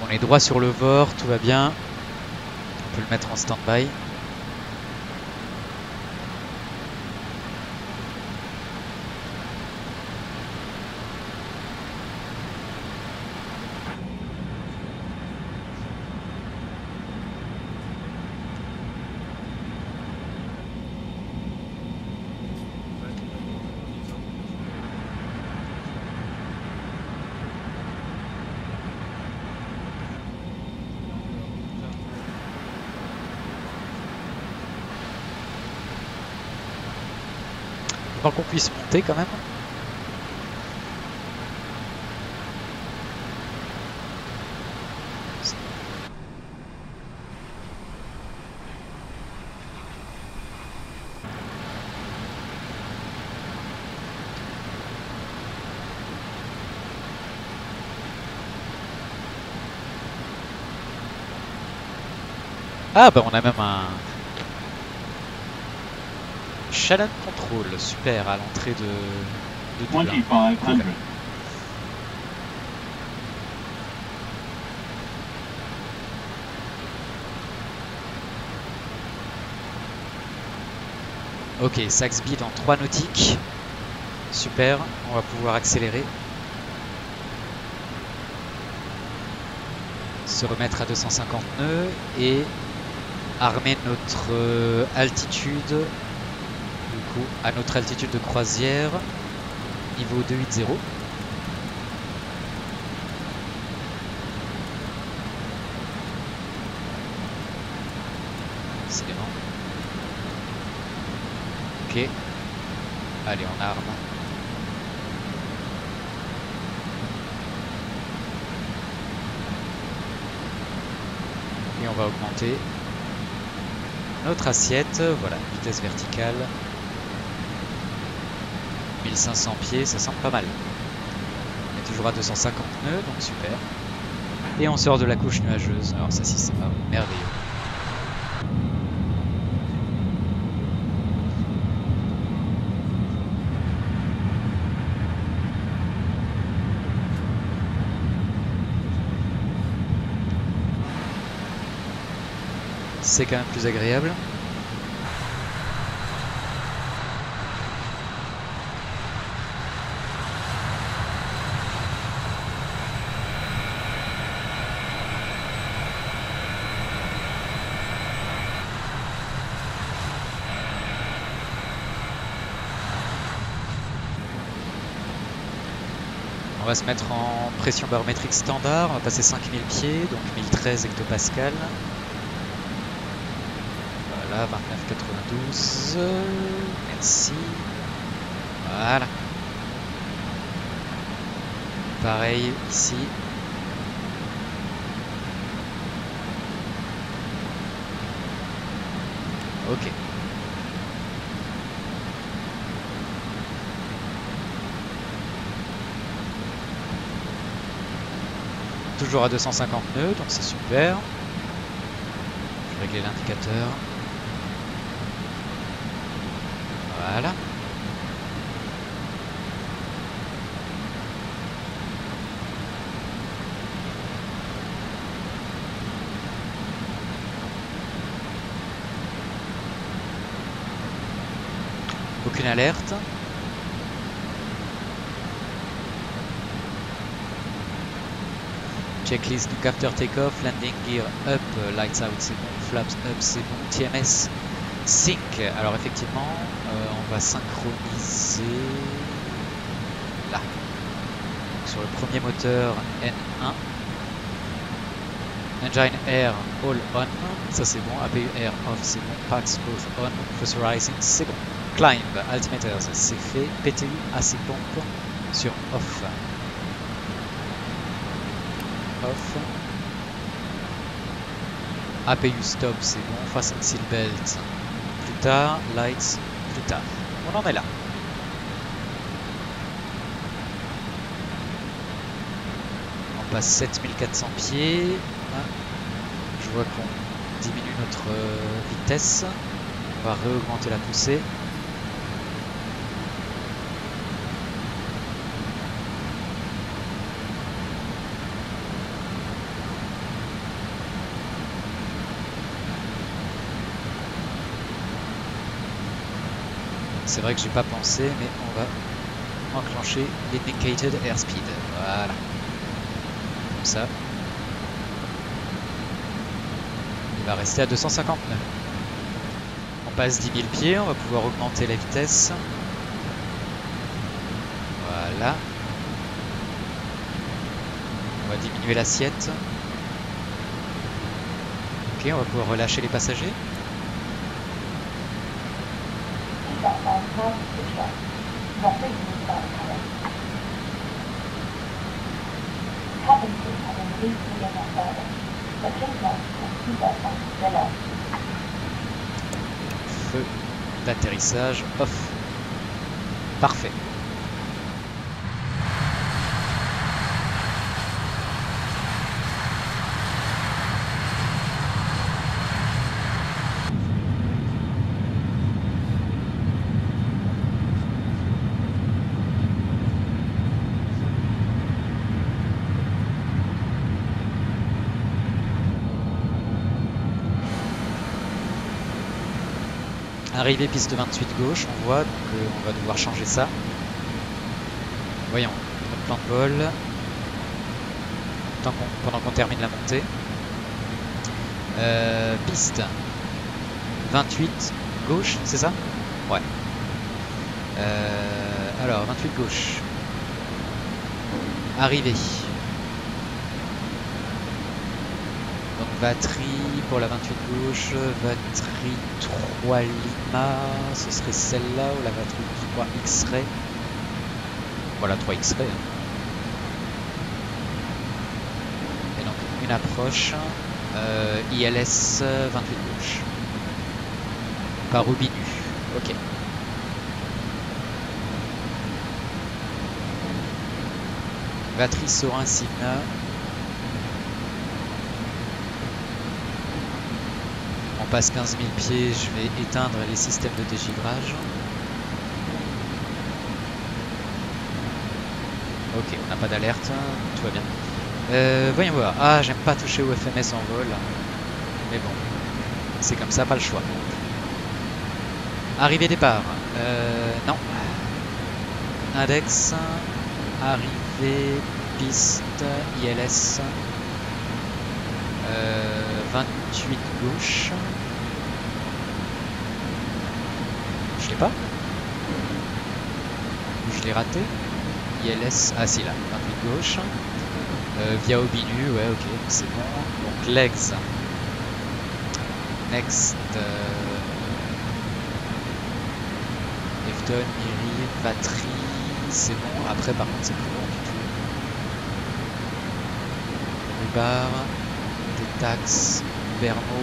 On est droit sur le VOR, tout va bien. On peut le mettre en stand-by. Qu'on puisse monter quand même. Ah bah on a même un Shannon Control, super, à l'entrée de Dublin. 2500. Cool. Ok, Saxby dans 3 nautiques. Super, on va pouvoir accélérer. Se remettre à 250 nœuds et armer notre altitude. Du coup, à notre altitude de croisière, niveau 280. Décidément. Ok. Allez, on arme. Et on va augmenter notre assiette. Voilà, vitesse verticale. 1500 pieds, ça semble pas mal. On est toujours à 250 nœuds, donc super. Et on sort de la couche nuageuse. Alors ça, si c'est pas merveilleux. C'est quand même plus agréable. On va se mettre en pression barométrique standard, on va passer 5000 pieds, donc 1013 hectopascales. Voilà, 29,92. Merci. Voilà. Pareil ici. Ok. Toujours à 250 nœuds, donc c'est super. Je vais régler l'indicateur. Voilà. Aucune alerte. Checklist, donc after takeoff, landing gear up, lights out c'est bon, flaps up c'est bon, TMS sync. Alors effectivement, on va synchroniser là. sur le premier moteur N1. Engine air all on, ça c'est bon. APU air off, c'est bon. Packs both on. Pressurizing, c'est bon. Climb, altimeters, c'est fait. PTU, AC pompe sur off. Off. APU stop, c'est bon. Fasten seatbelt plus tard. Lights plus tard. On en est là. On passe 7400 pieds. Je vois qu'on diminue notre vitesse. On va réaugmenter la poussée. C'est vrai que j'ai pas pensé, mais on va enclencher l'indicated airspeed. Voilà. Comme ça. Il va rester à 259. On passe 10 000 pieds, on va pouvoir augmenter la vitesse. Voilà. On va diminuer l'assiette. Ok, on va pouvoir relâcher les passagers. Feu d'atterrissage off. Parfait. Arrivée piste 28 gauche, on voit, donc on va devoir changer ça. Voyons, notre plan de vol. Pendant qu'on termine la montée. Piste 28 gauche, c'est ça? Ouais. Alors, 28 gauche. Arrivée. Donc batterie pour la 28 gauche, batterie 3 Lima, ce serait celle-là ou la batterie 3 X-Ray. Voilà, 3 X-Ray. Et donc une approche, ILS 28 gauche. Par Aubinu, ok. Batterie Sorin Signa. On passe 15 000 pieds, je vais éteindre les systèmes de dégivrage. Ok, on n'a pas d'alerte, tout va bien. Voyons voir. Ah, j'aime pas toucher au FMS en vol. Mais bon, c'est comme ça, pas le choix. Arrivée départ. Non. Index. Arrivée, piste, ILS. 28 gauche. Je l'ai pas. Je l'ai raté. ILS. Ah si là. 28 gauche. Via Aubinu. Ouais ok. C'est bon. Donc legs. Next. Efton, Miri, batterie. C'est bon. Après par contre c'est plus long du tout. Rubar. Tax, Bermo,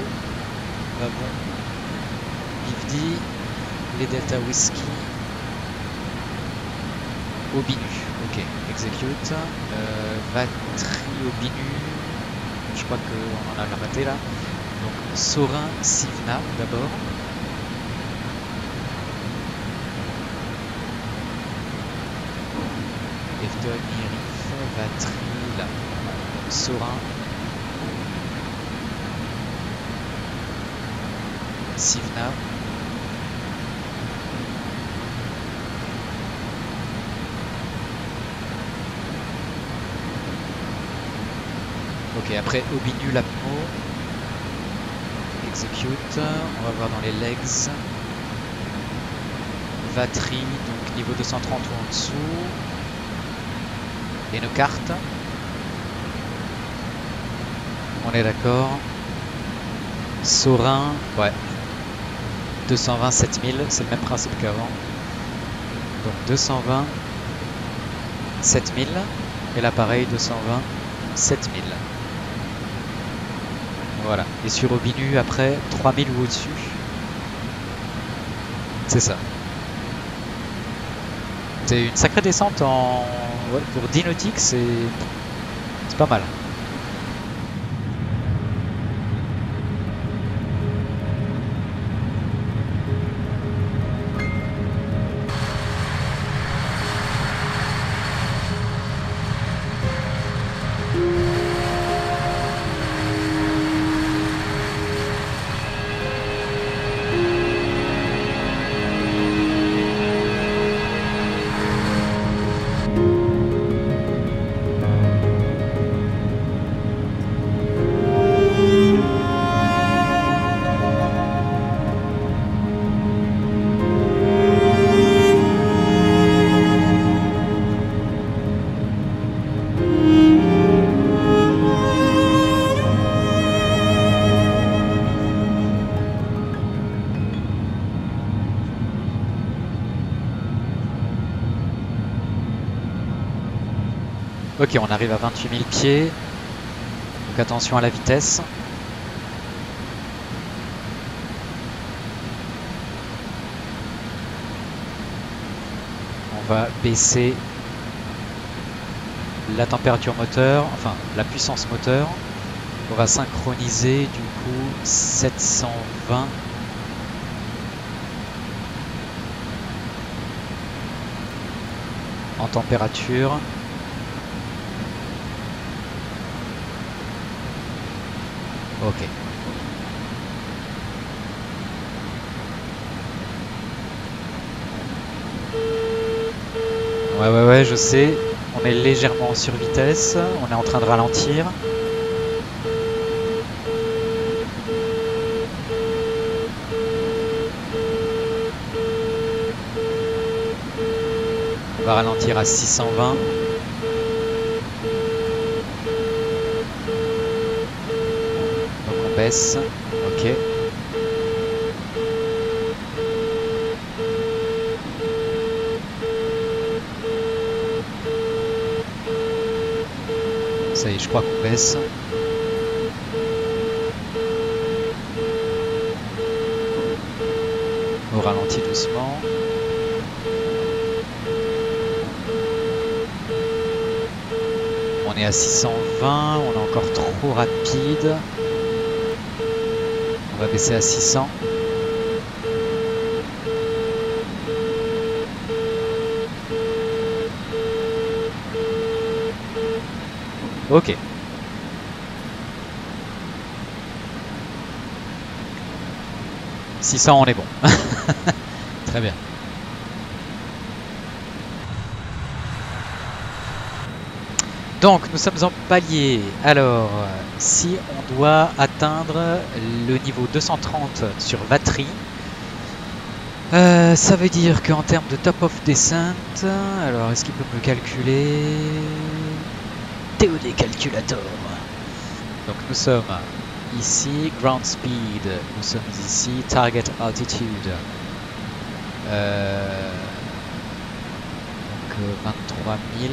Wagon, Bivdi, les Delta Whiskey, Aubinu, ok, execute, batterie Aubinu, je crois qu'on en a raté là, donc Sorin Sivna d'abord, Efton, Irif, batterie là, Sorin, Sivna. Ok, après Aubinu Lapmo. Execute. On va voir dans les legs. Batterie, donc niveau 230 ou en dessous. Et nos cartes. On est d'accord. Saurin, ouais. 220, 7000, c'est le même principe qu'avant. Donc 220, 7000. Et là pareil, 220, 7000. Voilà. Et sur Obinu, après, 3000 ou au-dessus. C'est ça. C'est une sacrée descente en... Ouais, pour 10 nautiques, c'est pas mal. Ok, on arrive à 28 000 pieds. Donc attention à la vitesse. On va baisser la température moteur, enfin la puissance moteur. On va synchroniser du coup 720. En température. Ok. Ouais, je sais. On est légèrement en survitesse. On est en train de ralentir. On va ralentir à 620. Baisse, ok. Ça y est, je crois qu'on baisse. On ralentit doucement. On est à 620, on est encore trop rapide. On va baisser à 600. Ok. « 600, on est bon. » Très bien. Donc, nous sommes en palier. Alors, si on doit atteindre le niveau 230 sur Vatry, ça veut dire qu'en termes de top of descent, alors est-ce qu'il peut me calculer? TOD Calculator. Donc nous sommes ici, ground speed, nous sommes ici, target altitude. Donc 23 000.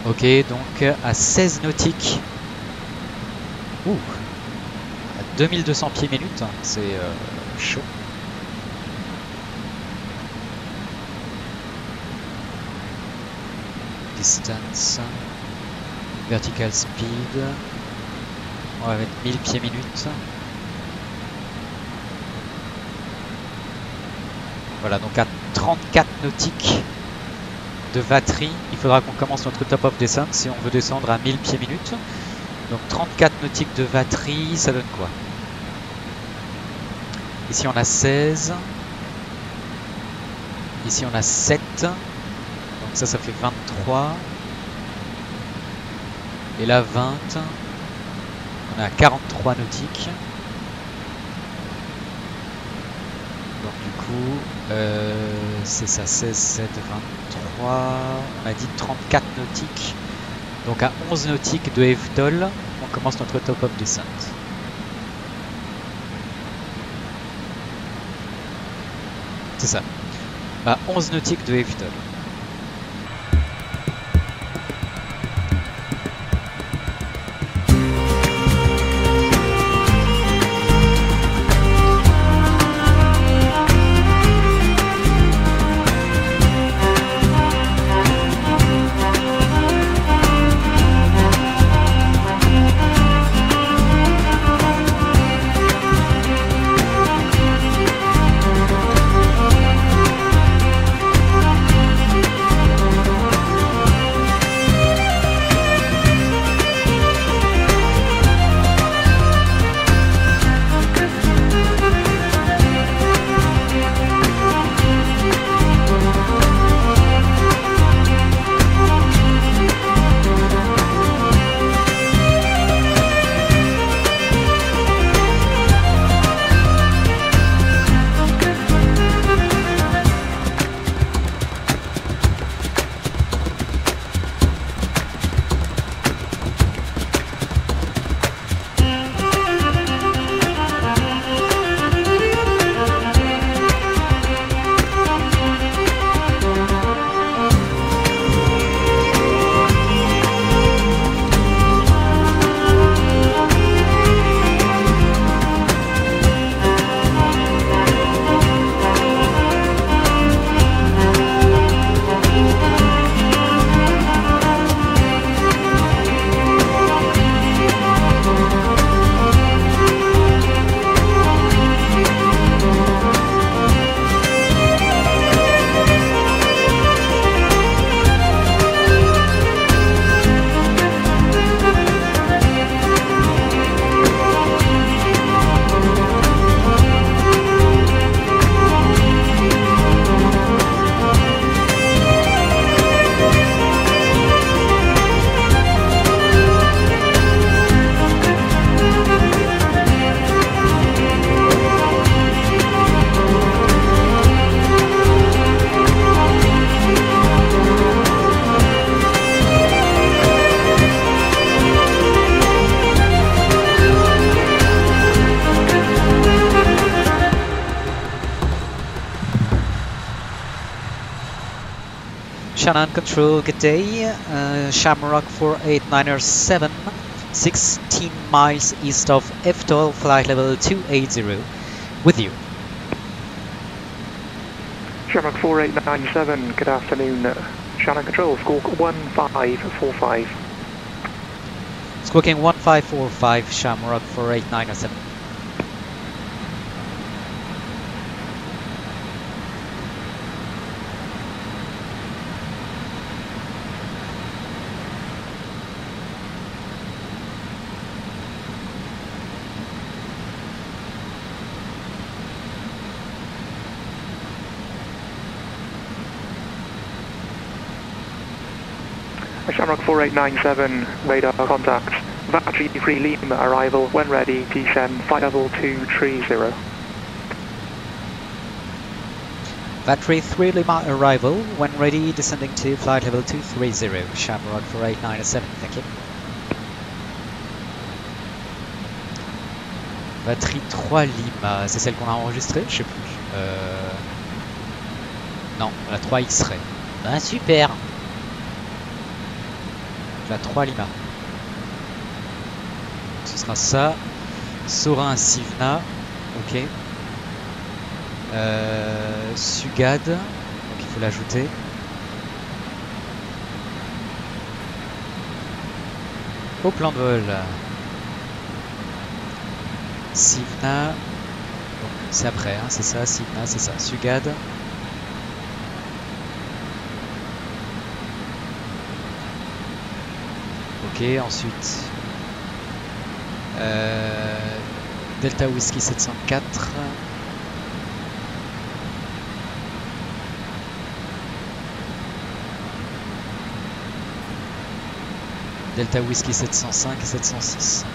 Ok, donc à 16 nautiques. Ouh, à 2200 pieds minutes, c'est chaud. Distance, vertical speed, on va mettre 1000 pieds minutes. Voilà, donc à 34 nautiques de Vatry, il faudra qu'on commence notre top of descent si on veut descendre à 1000 pieds minutes. Donc 34 nautiques de Vatry, ça donne quoi? Ici on a 16. Ici on a 7. Donc ça fait 23. Et là 20. On est à 43 nautiques. Donc du coup, c'est ça, 16, 7, 23, on a dit 34 nautiques. Donc à 11 nautiques de Eftol, on commence notre top-up descent. C'est ça. À 11 nautiques de Eftol. Shannon Control, good day. Shamrock 489er7, 16 miles east of Eftol, flight level 280. With you. Shamrock 4897, good afternoon. Shannon Control, squawk 1545. Squawking 1545, Shamrock 489er7. Shamrock 4897, radar contact. Battery 3 Lima arrival, when ready, descend flight level 230. Battery 3 Lima arrival, when ready, descending to flight level 230, Shamrock 4897, thank you. Batterie 3 Lima, c'est celle qu'on a enregistrée? Je sais plus. Non, la 3 X-Ray. Ah super! La 3 Lima. Ce sera ça. Sorin Sivna. Ok. Sugad. Donc il faut l'ajouter. Au plan de vol. Sivna. C'est après, hein, c'est ça. Sivna, c'est ça. Sugad. Ok, ensuite Delta Whiskey 704. Delta Whiskey 705 et 706.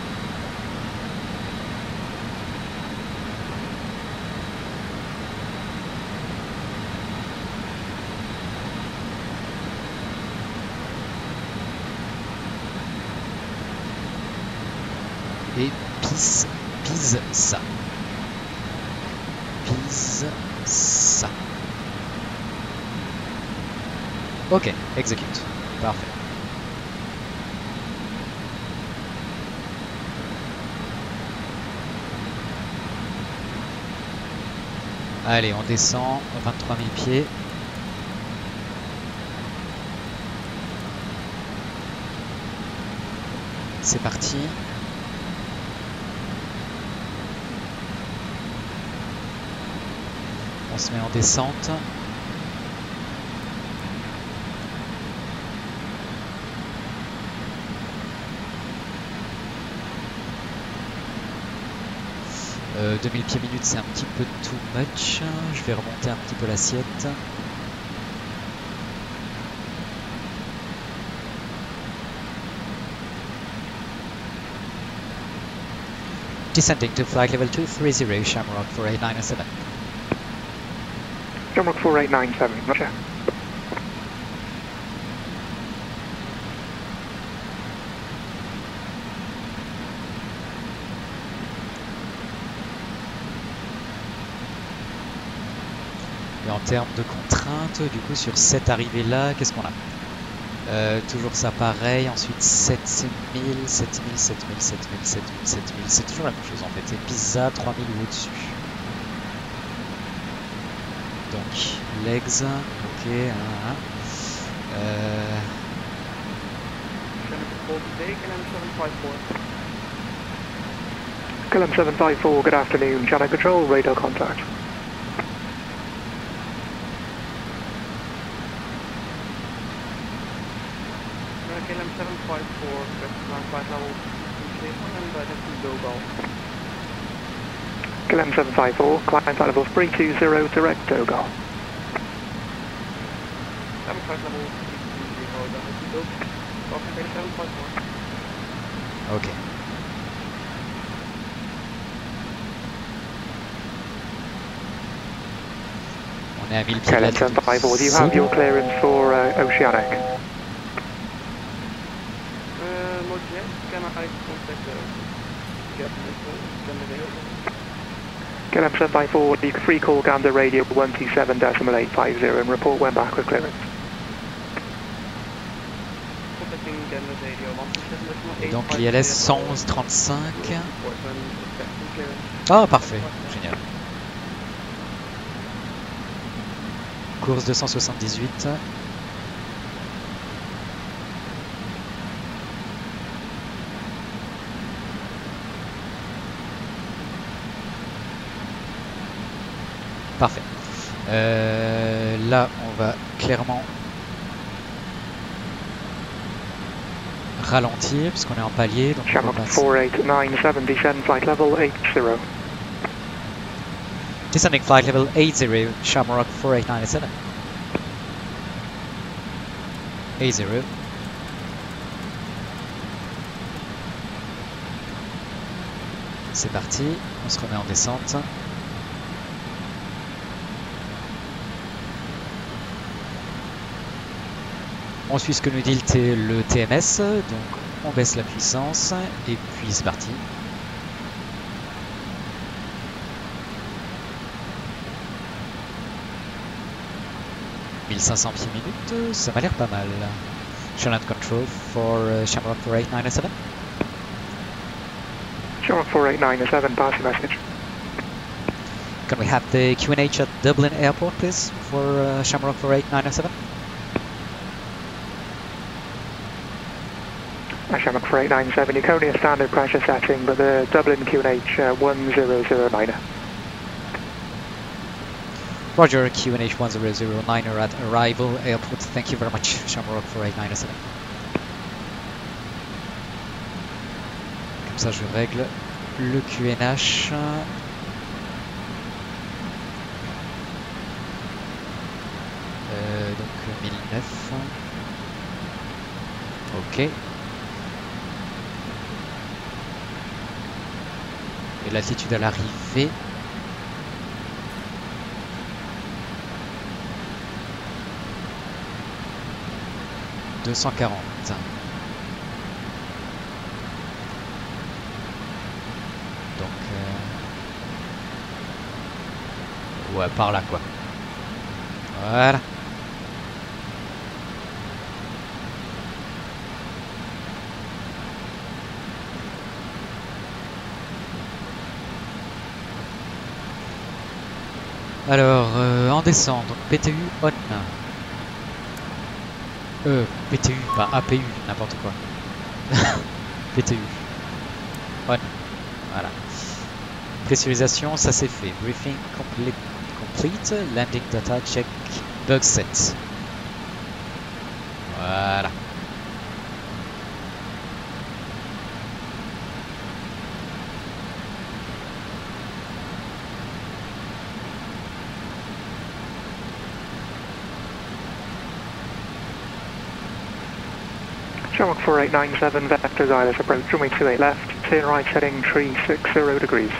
et Pisa. Pisa. Ok, execute. Parfait. Allez, on descend 23 000 pieds. C'est parti. On se met en descente. Euh, 2000 pieds minutes, c'est un petit peu too much. Je vais remonter un petit peu l'assiette. Descending to flight level 230, Shamrock 4897. Shamrock 4897, roger. Et en termes de contraintes, du coup, sur cette arrivée-là, qu'est-ce qu'on a? Toujours ça pareil, ensuite 7000, 7000, 7000, 7000, 7000, 7000, c'est toujours la même chose en fait, c'est Pisa 3000 ou au-dessus. Donc, legs, ok, KLM 754, good afternoon. Channel control, radar contact. KLM 754, ground flight level 331 and direction Go Golf. KLM 754, climb flight level 320, direct to Golf. Climb flight level 320, direction Go Golf, KLM 754. ok. On est à 1000 pieds KLM 754, do you have your clearance for Oceanic? Not yet. Can I contact the captain KLM 754, you can free call Gander radio 127.850 and report when back with clearance. contacting Gander radio 127.850. Et donc l'ILS 111-35. Ah parfait, génial. Course 278. Parfait. Là, on va clairement ralentir puisqu'on est en palier. Donc on Shamrock va passer. 4897, descend flight level 80. Descending flight level 80, Shamrock 4897. 80. C'est parti, on se remet en descente. On suit ce que nous dit le TMS, donc on baisse la puissance et puis c'est parti. « 1500 pieds minutes, ça m'a l'air pas mal. Channel control for Shamrock 4897. Shamrock 4897, passing message. Can we have the QNH at Dublin Airport, please, for Shamrock 4897? Shamrock 4897, you're currently a standard pressure setting, but the Dublin QNH 1009. Roger, QNH 1009 at arrival airport. Thank you very much, Shamrock 4897. Comme ça, je règle le QNH. Donc 1009. Ok. Et l'altitude à l'arrivée. « 240. Ouais, par là quoi. Voilà. Alors, en descente, donc PTU on. PTU, pas APU, n'importe quoi. PTU. On. Voilà. Pressurisation, ça c'est fait. Briefing complete. Landing data check. Bug set. Voilà. Shamrock 4897, vectors Isles approach, runway 28 left, turn right heading 360 degrees.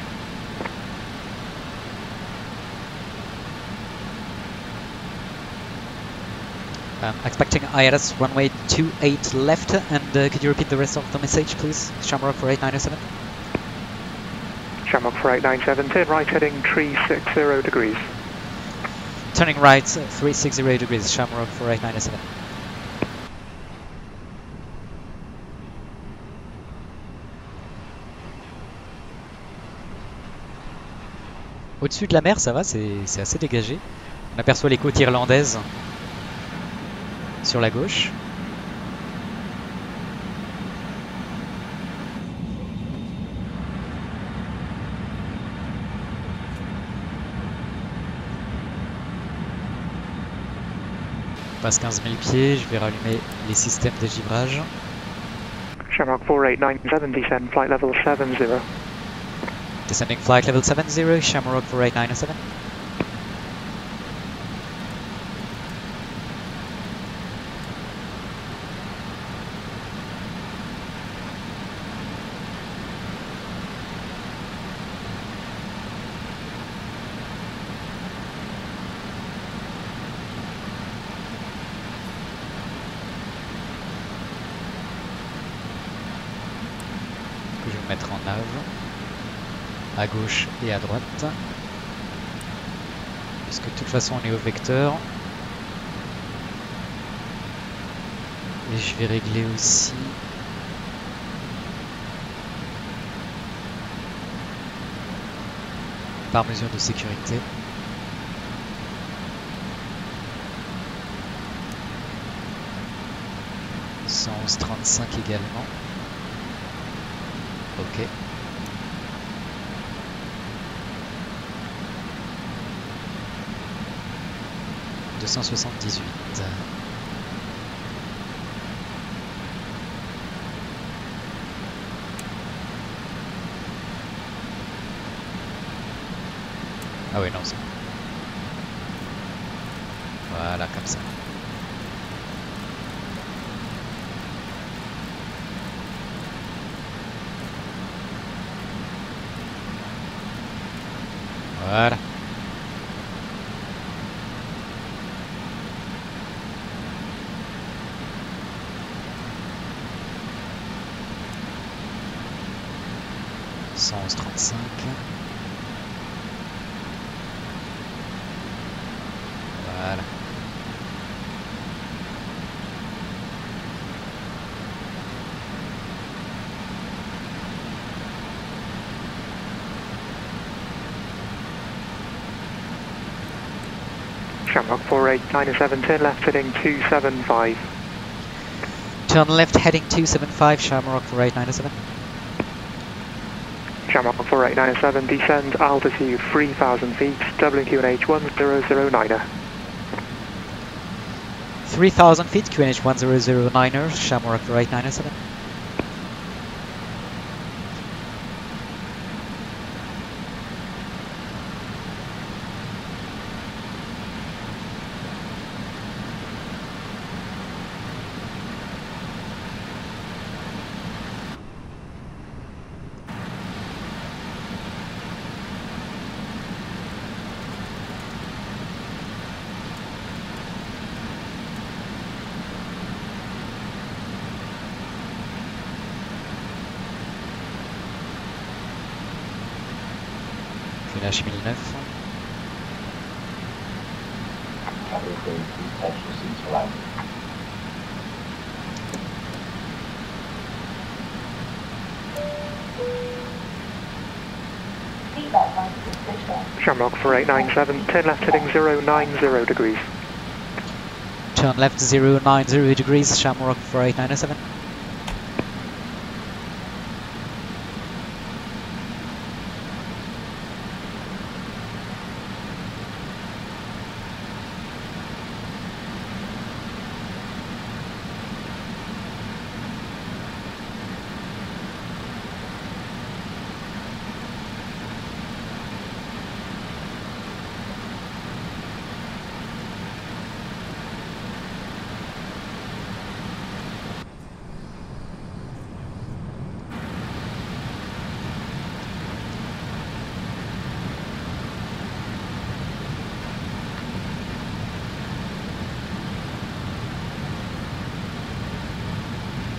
Expecting ILS runway 28 left, and could you repeat the rest of the message, please? Shamrock 4897. Shamrock 4897, turn right heading 360 degrees. Turning right 360 degrees, Shamrock 4897. Au-dessus de la mer, ça va, c'est assez dégagé. On aperçoit les côtes irlandaises sur la gauche. On passe 15 000 pieds, je vais rallumer les systèmes de givrage. Shamrock 4897, descend flight level 70. Descending flight level 70, Shamrock 4897. Je vais me mettre en nav, à gauche et à droite, puisque de toute façon on est au vecteur. Et je vais régler aussi par mesure de sécurité. « 111.35 également. Ok. « 278. Ah oui, non, c'est... Voilà, comme ça. Voilà. « 111.35. Voilà. Shamrock 4897, turn left heading 275. Turn left heading 275, Shamrock 4897. Shamrock 4897, descend altitude 3,000 feet, WQNH 1009er. 3,000 feet, QNH 1009er, Shamrock 4897. QNH 1009. We're clear to touch the seats for landing. Seatbelt lights are switched on. Shamrock 4897, turn left heading 090 degrees. Turn left 090 degrees, Shamrock 4897.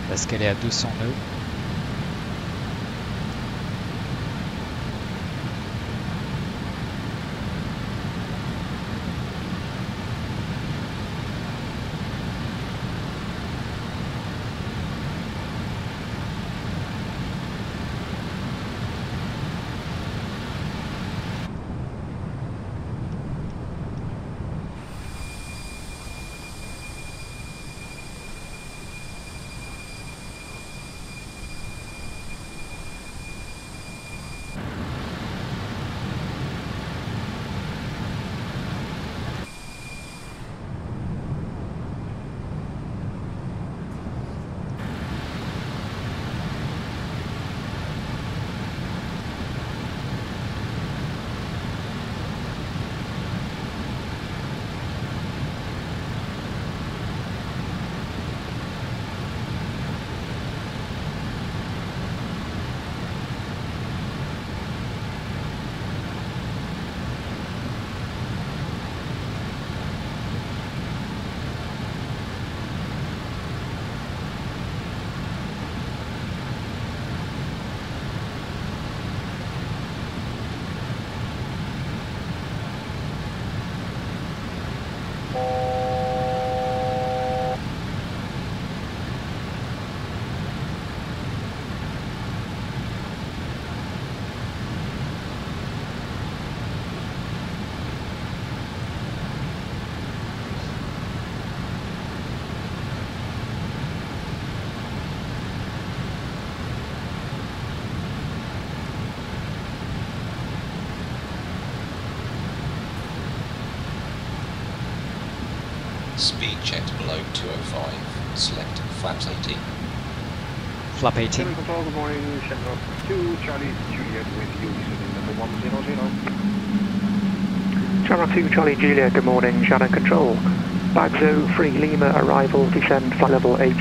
Parce qu'elle est à 200 nœuds. Speed checked below 205. Select flaps 18. Flap 18. Cabin control, good morning. Shamrock 2, Charlie Juliet with you, descending number 100. Shamrock 2 Charlie Juliet, good morning, Shannon Control. Bagzo 3 Lima arrival, descend flight level 80.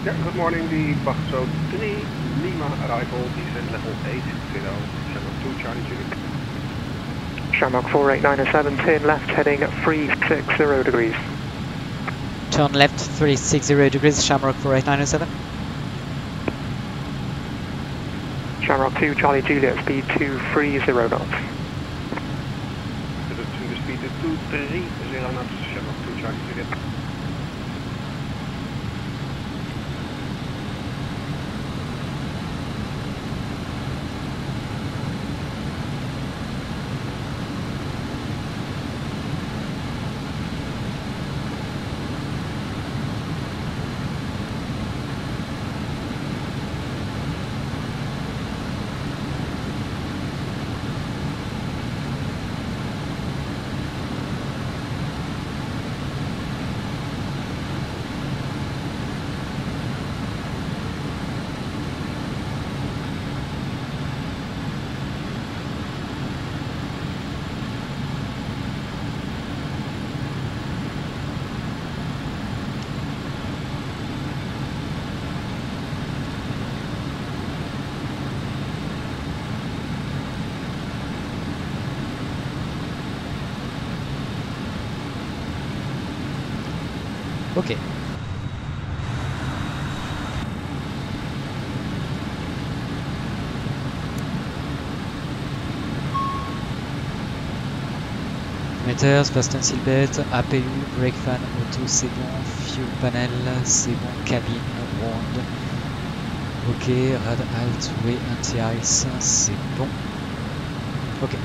Yeah, good morning, the Bagzo 3 Lima arrival, descend level 80. Shamrock 2 Charlie Juliet. Shamrock 4897, turn left heading 360 degrees. Turn left 360 degrees, Shamrock 4897. Shamrock 2 Charlie Juliet, speed 230 knots. Reducing the speed to 230 knots, Shamrock 2 Charlie Juliet. Ok. meters, fasten seatbelt, APU, brake fan, auto, c'est bon, fuel panel, c'est bon, cabine, wound. Ok, rad alt, way anti-ice, c'est bon. Ok.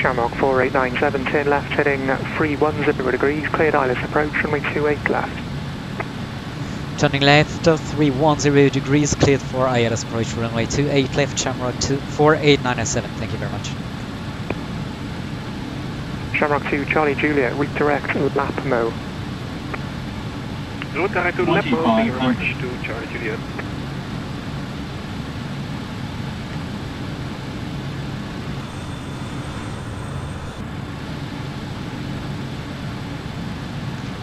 Shamrock 4897, turn left heading 310 degrees, cleared ILS approach, runway 28 left. Turning left, 310 degrees, cleared for ILS approach, runway 28 left, Shamrock 48997. Thank you very much. Shamrock 2 Charlie Juliet, route direct Lapmo. Route direct to Lapmo, approach to Charlie Juliet.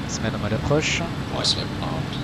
Se met en mode approche. Right slope armed.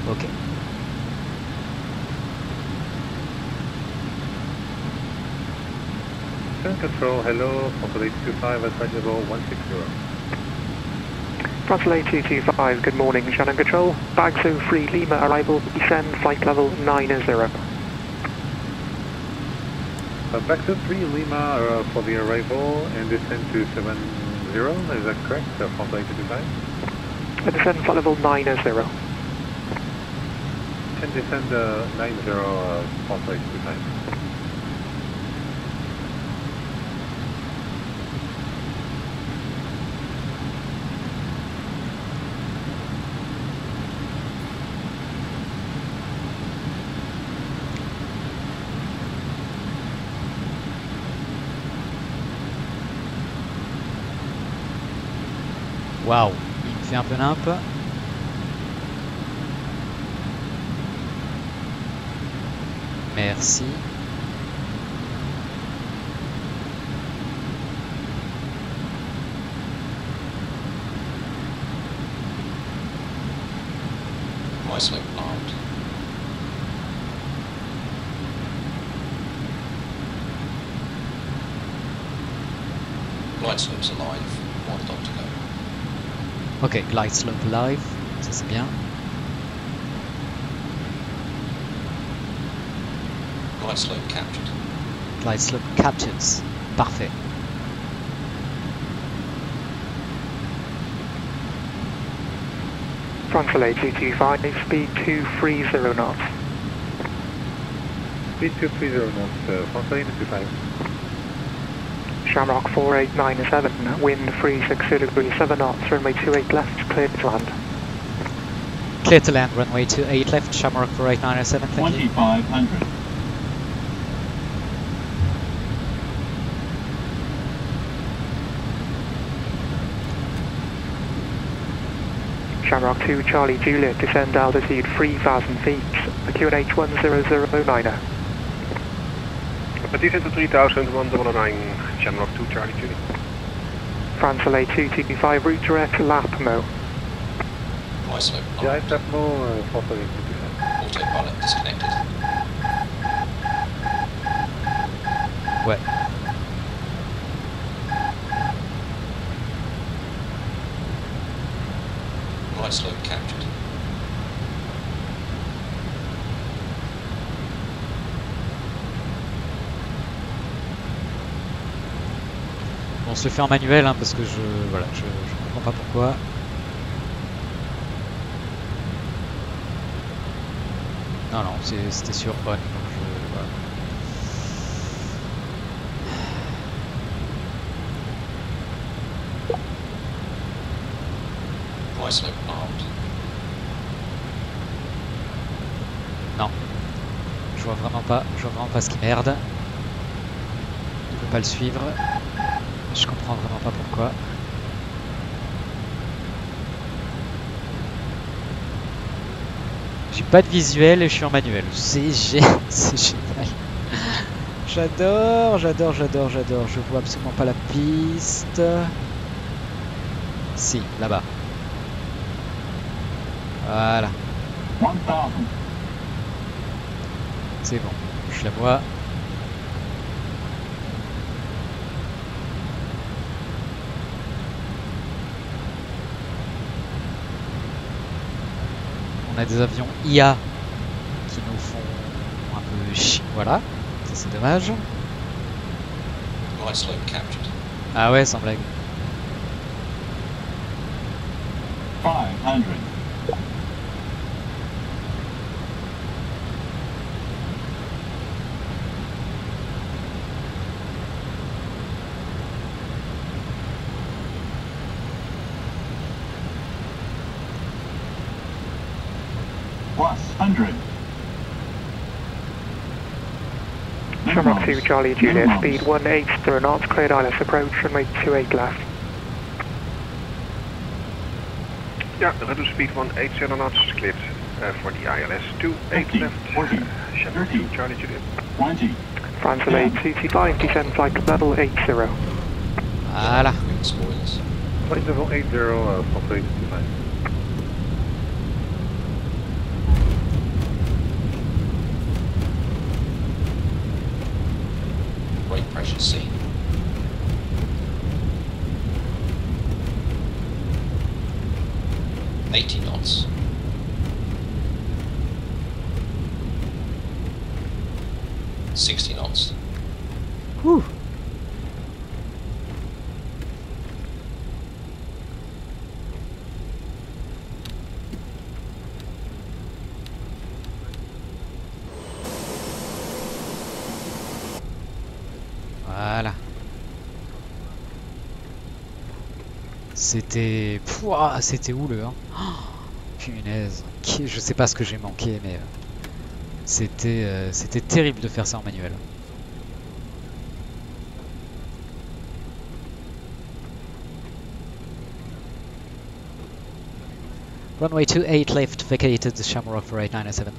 Ok. Control, hello, Frontal 825 at level 160. Frontal 8225, good morning, Shannon Control. Bag 03 Lima arrival, descend, flight level 90. Back to 3 Lima for the arrival and descend to 70, is that correct? Frontal 825? Descend, flight level 90. And descend 90, Frontal 825. Waouh, il me fait un peu nimp. Merci. Right slope armed. Glide slope's alive. 1 dot to go. Ok, glide slope live, ça c'est bien. Glide slope captured. Glide slope captures, parfait. Frontal 8225, speed 230 knots. Speed 230 knots, Frontal 825. Shamrock 4897, wind 360 degrees, 7 knots, runway 28 left, cleared to land. Clear to land, runway 28 left, Shamrock 4897, thank you. 2500. Shamrock 2 Charlie Juliet, descend altitude 3000 feet, QNH 1009er. Descend to 3009, Shamrock 2 Charlie Juliet. Frontal 8225, route direct Lapmo. High slope GI armed. Tapmo, Foxtrot 8225. Autopilot disconnected. Ouais. Right slope captured. Bon, on se le fait en manuel hein, parce que voilà, je comprends pas pourquoi. Non, non, c'était sur on. Donc voilà. High slope armed. Non. Je vois vraiment pas ce qui merde. Je peux pas le suivre. Je comprends vraiment pas pourquoi. J'ai pas de visuel et je suis en manuel. C'est génial. J'adore. Je vois absolument pas la piste. Si, là-bas. Voilà. C'est bon. Je la vois. On a des avions IA qui nous font un peu chier. Voilà, ça c'est dommage. Right slope captured. Ah ouais, sans blague. 500. Plus 100. Shamrock 2 Charlie Juliet, speed 180 knots, cleared ILS approach, runway 28 left. Yeah, reduce speed 180 knots, cleared for the ILS 28 50, left. 40, Shamrock 30. 2 Charlie Juliet. 20. France LA 225, descend flight level 80. Voilà. Wing spoilers. Flight level 80, Foxtrot 8225. Brake pressure seen. $80 knots. $60 knots. Whew. Voilà. C'était... Pouah, c'était houleux, hein. Oh, punaise. Je sais pas ce que j'ai manqué, mais... C'était terrible de faire ça en manuel. Runway 28 left, vacated Shamrock for 8907.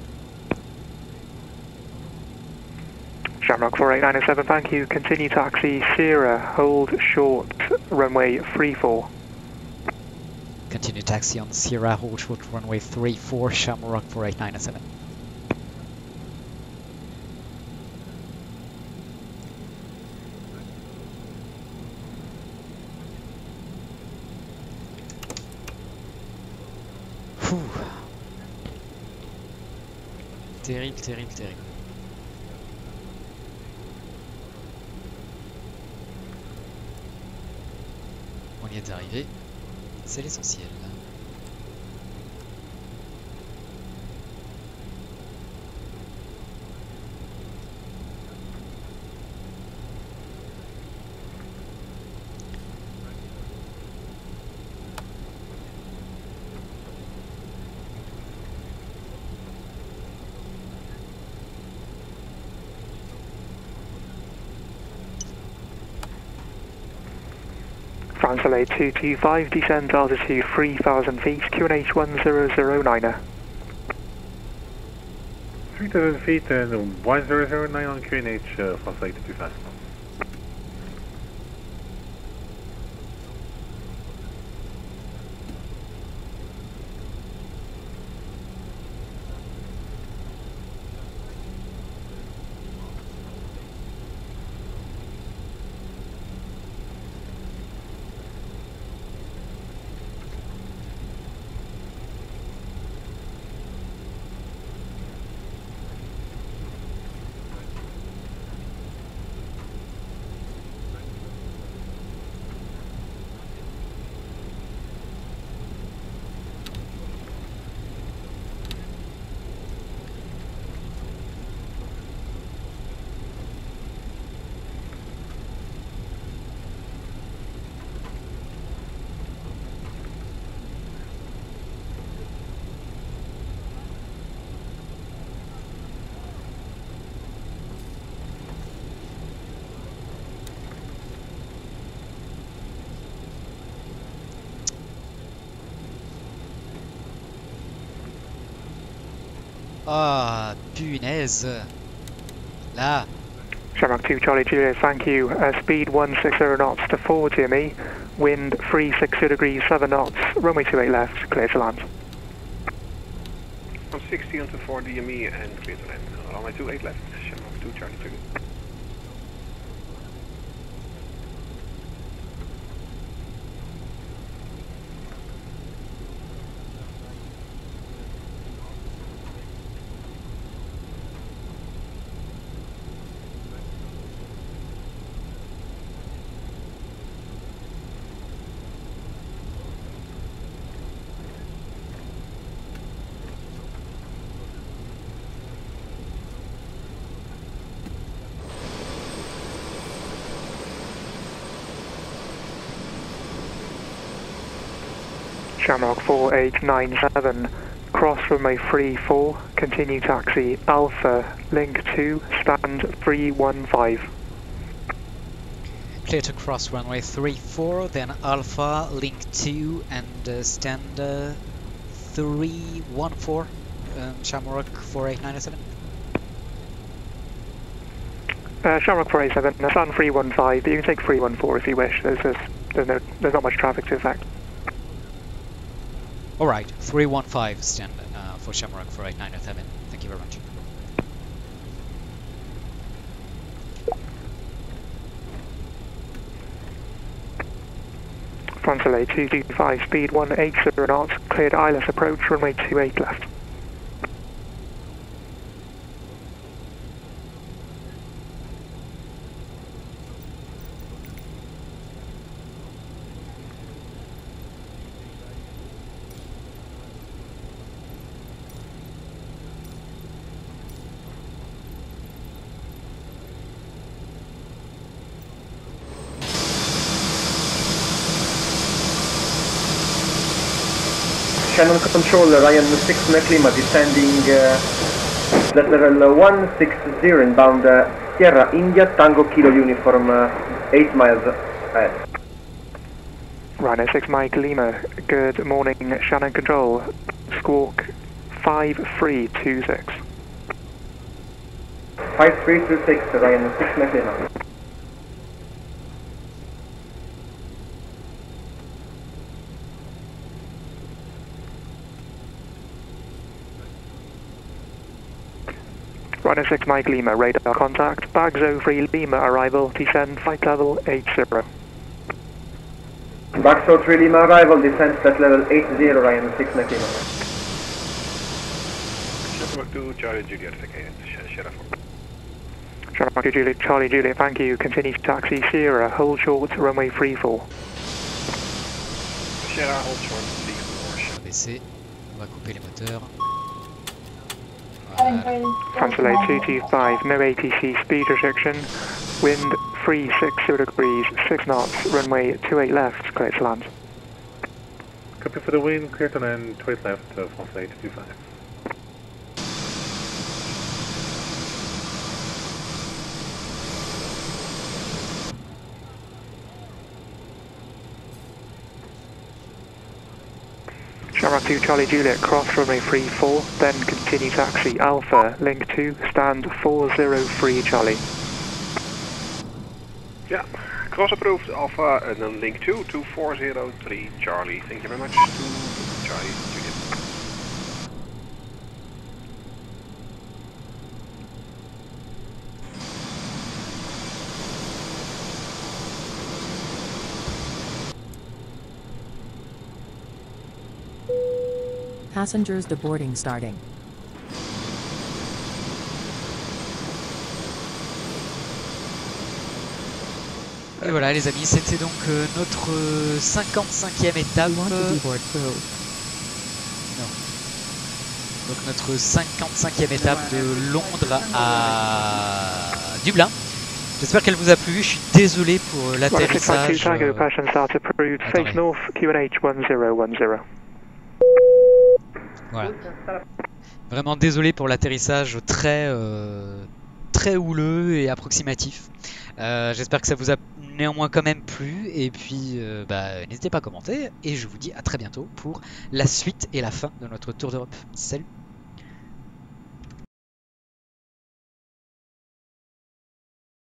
Shamrock 48907, thank you. Continue taxi Sierra, hold short, runway 34. Continue taxi on Sierra, hold short, runway 34, Shamrock for 8907. Terrible, terrible, terrible. On y est arrivé, c'est l'essentiel. France LA 225, descend altitude 3000 feet, QNH 1009er. 3000 feet and 1009 on QNH, Foxtrot 8225. Ah, punaise. Là. Shamrock 2 Charlie Juliet, thank you. Speed 160 knots to 4 GME. Wind 360 degrees 7 knots. Runway 28 left, clear to land. 160 onto 4 DME and clear to land. Runway 28 left, Shamrock 2 Charlie Juliet. Shamrock 4897, cross runway 34, continue taxi Alpha, link 2, stand 315. Clear to cross runway 34, then Alpha, link 2 and stand 314, Shamrock 4897. Shamrock 487, stand 315, but you can take 314 if you wish, there's not much traffic to affect. Alright, 315 stand for Shamrock 4897. Thank you very much. Frontale 225, speed 180 knots, cleared Isles approach, runway 28 left. Shannon Control, Ryan 6 Lima descending flight level 160 inbound Sierra India Tango Kilo uniform 8 miles ahead. Rhino 6 Mike Lima, good morning Shannon Control, squawk 5326. 5326 Ryan 6 Lima. Rhino 6 Mike Lima, radar contact, Bagzo 3 Lima arrival, descend flight level 80. Bagzo 3 Lima arrival, descend flight level 80, Ryan 6 Mike Lima. Shamrock 2 Charlie Juliet, Sheriff. Shamrock 2 Juliet, Charlie Juliet, thank you, continue taxi Sierra, hold short, runway 34. Sierra, hold short, 34. Baisser, on va couper les moteurs. Frontale 225, no ATC speed restriction, wind 360 degrees, 6 knots, runway 28 left, clear to land. Copy for the wind, clear to land, 28 left, Frontale 225. Shamrock 2 Charlie Juliet, cross runway 34, then continue taxi Alpha, link 2, stand 403 Charlie. Yeah, cross approved Alpha and then link 2 to 403 Charlie. Thank you very much to Charlie Juliet. Passengers deboarding starting. Et voilà les amis, c'était donc notre 55e étape. Non. Donc notre 55e étape de Londres à Dublin. J'espère qu'elle vous a plu, je suis désolé pour l'atterrissage. Voilà. Vraiment désolé pour l'atterrissage très houleux et approximatif. J'espère que ça vous a néanmoins quand même plu. Et puis n'hésitez pas à commenter. Et je vous dis à très bientôt pour la suite et la fin de notre tour d'Europe. Salut!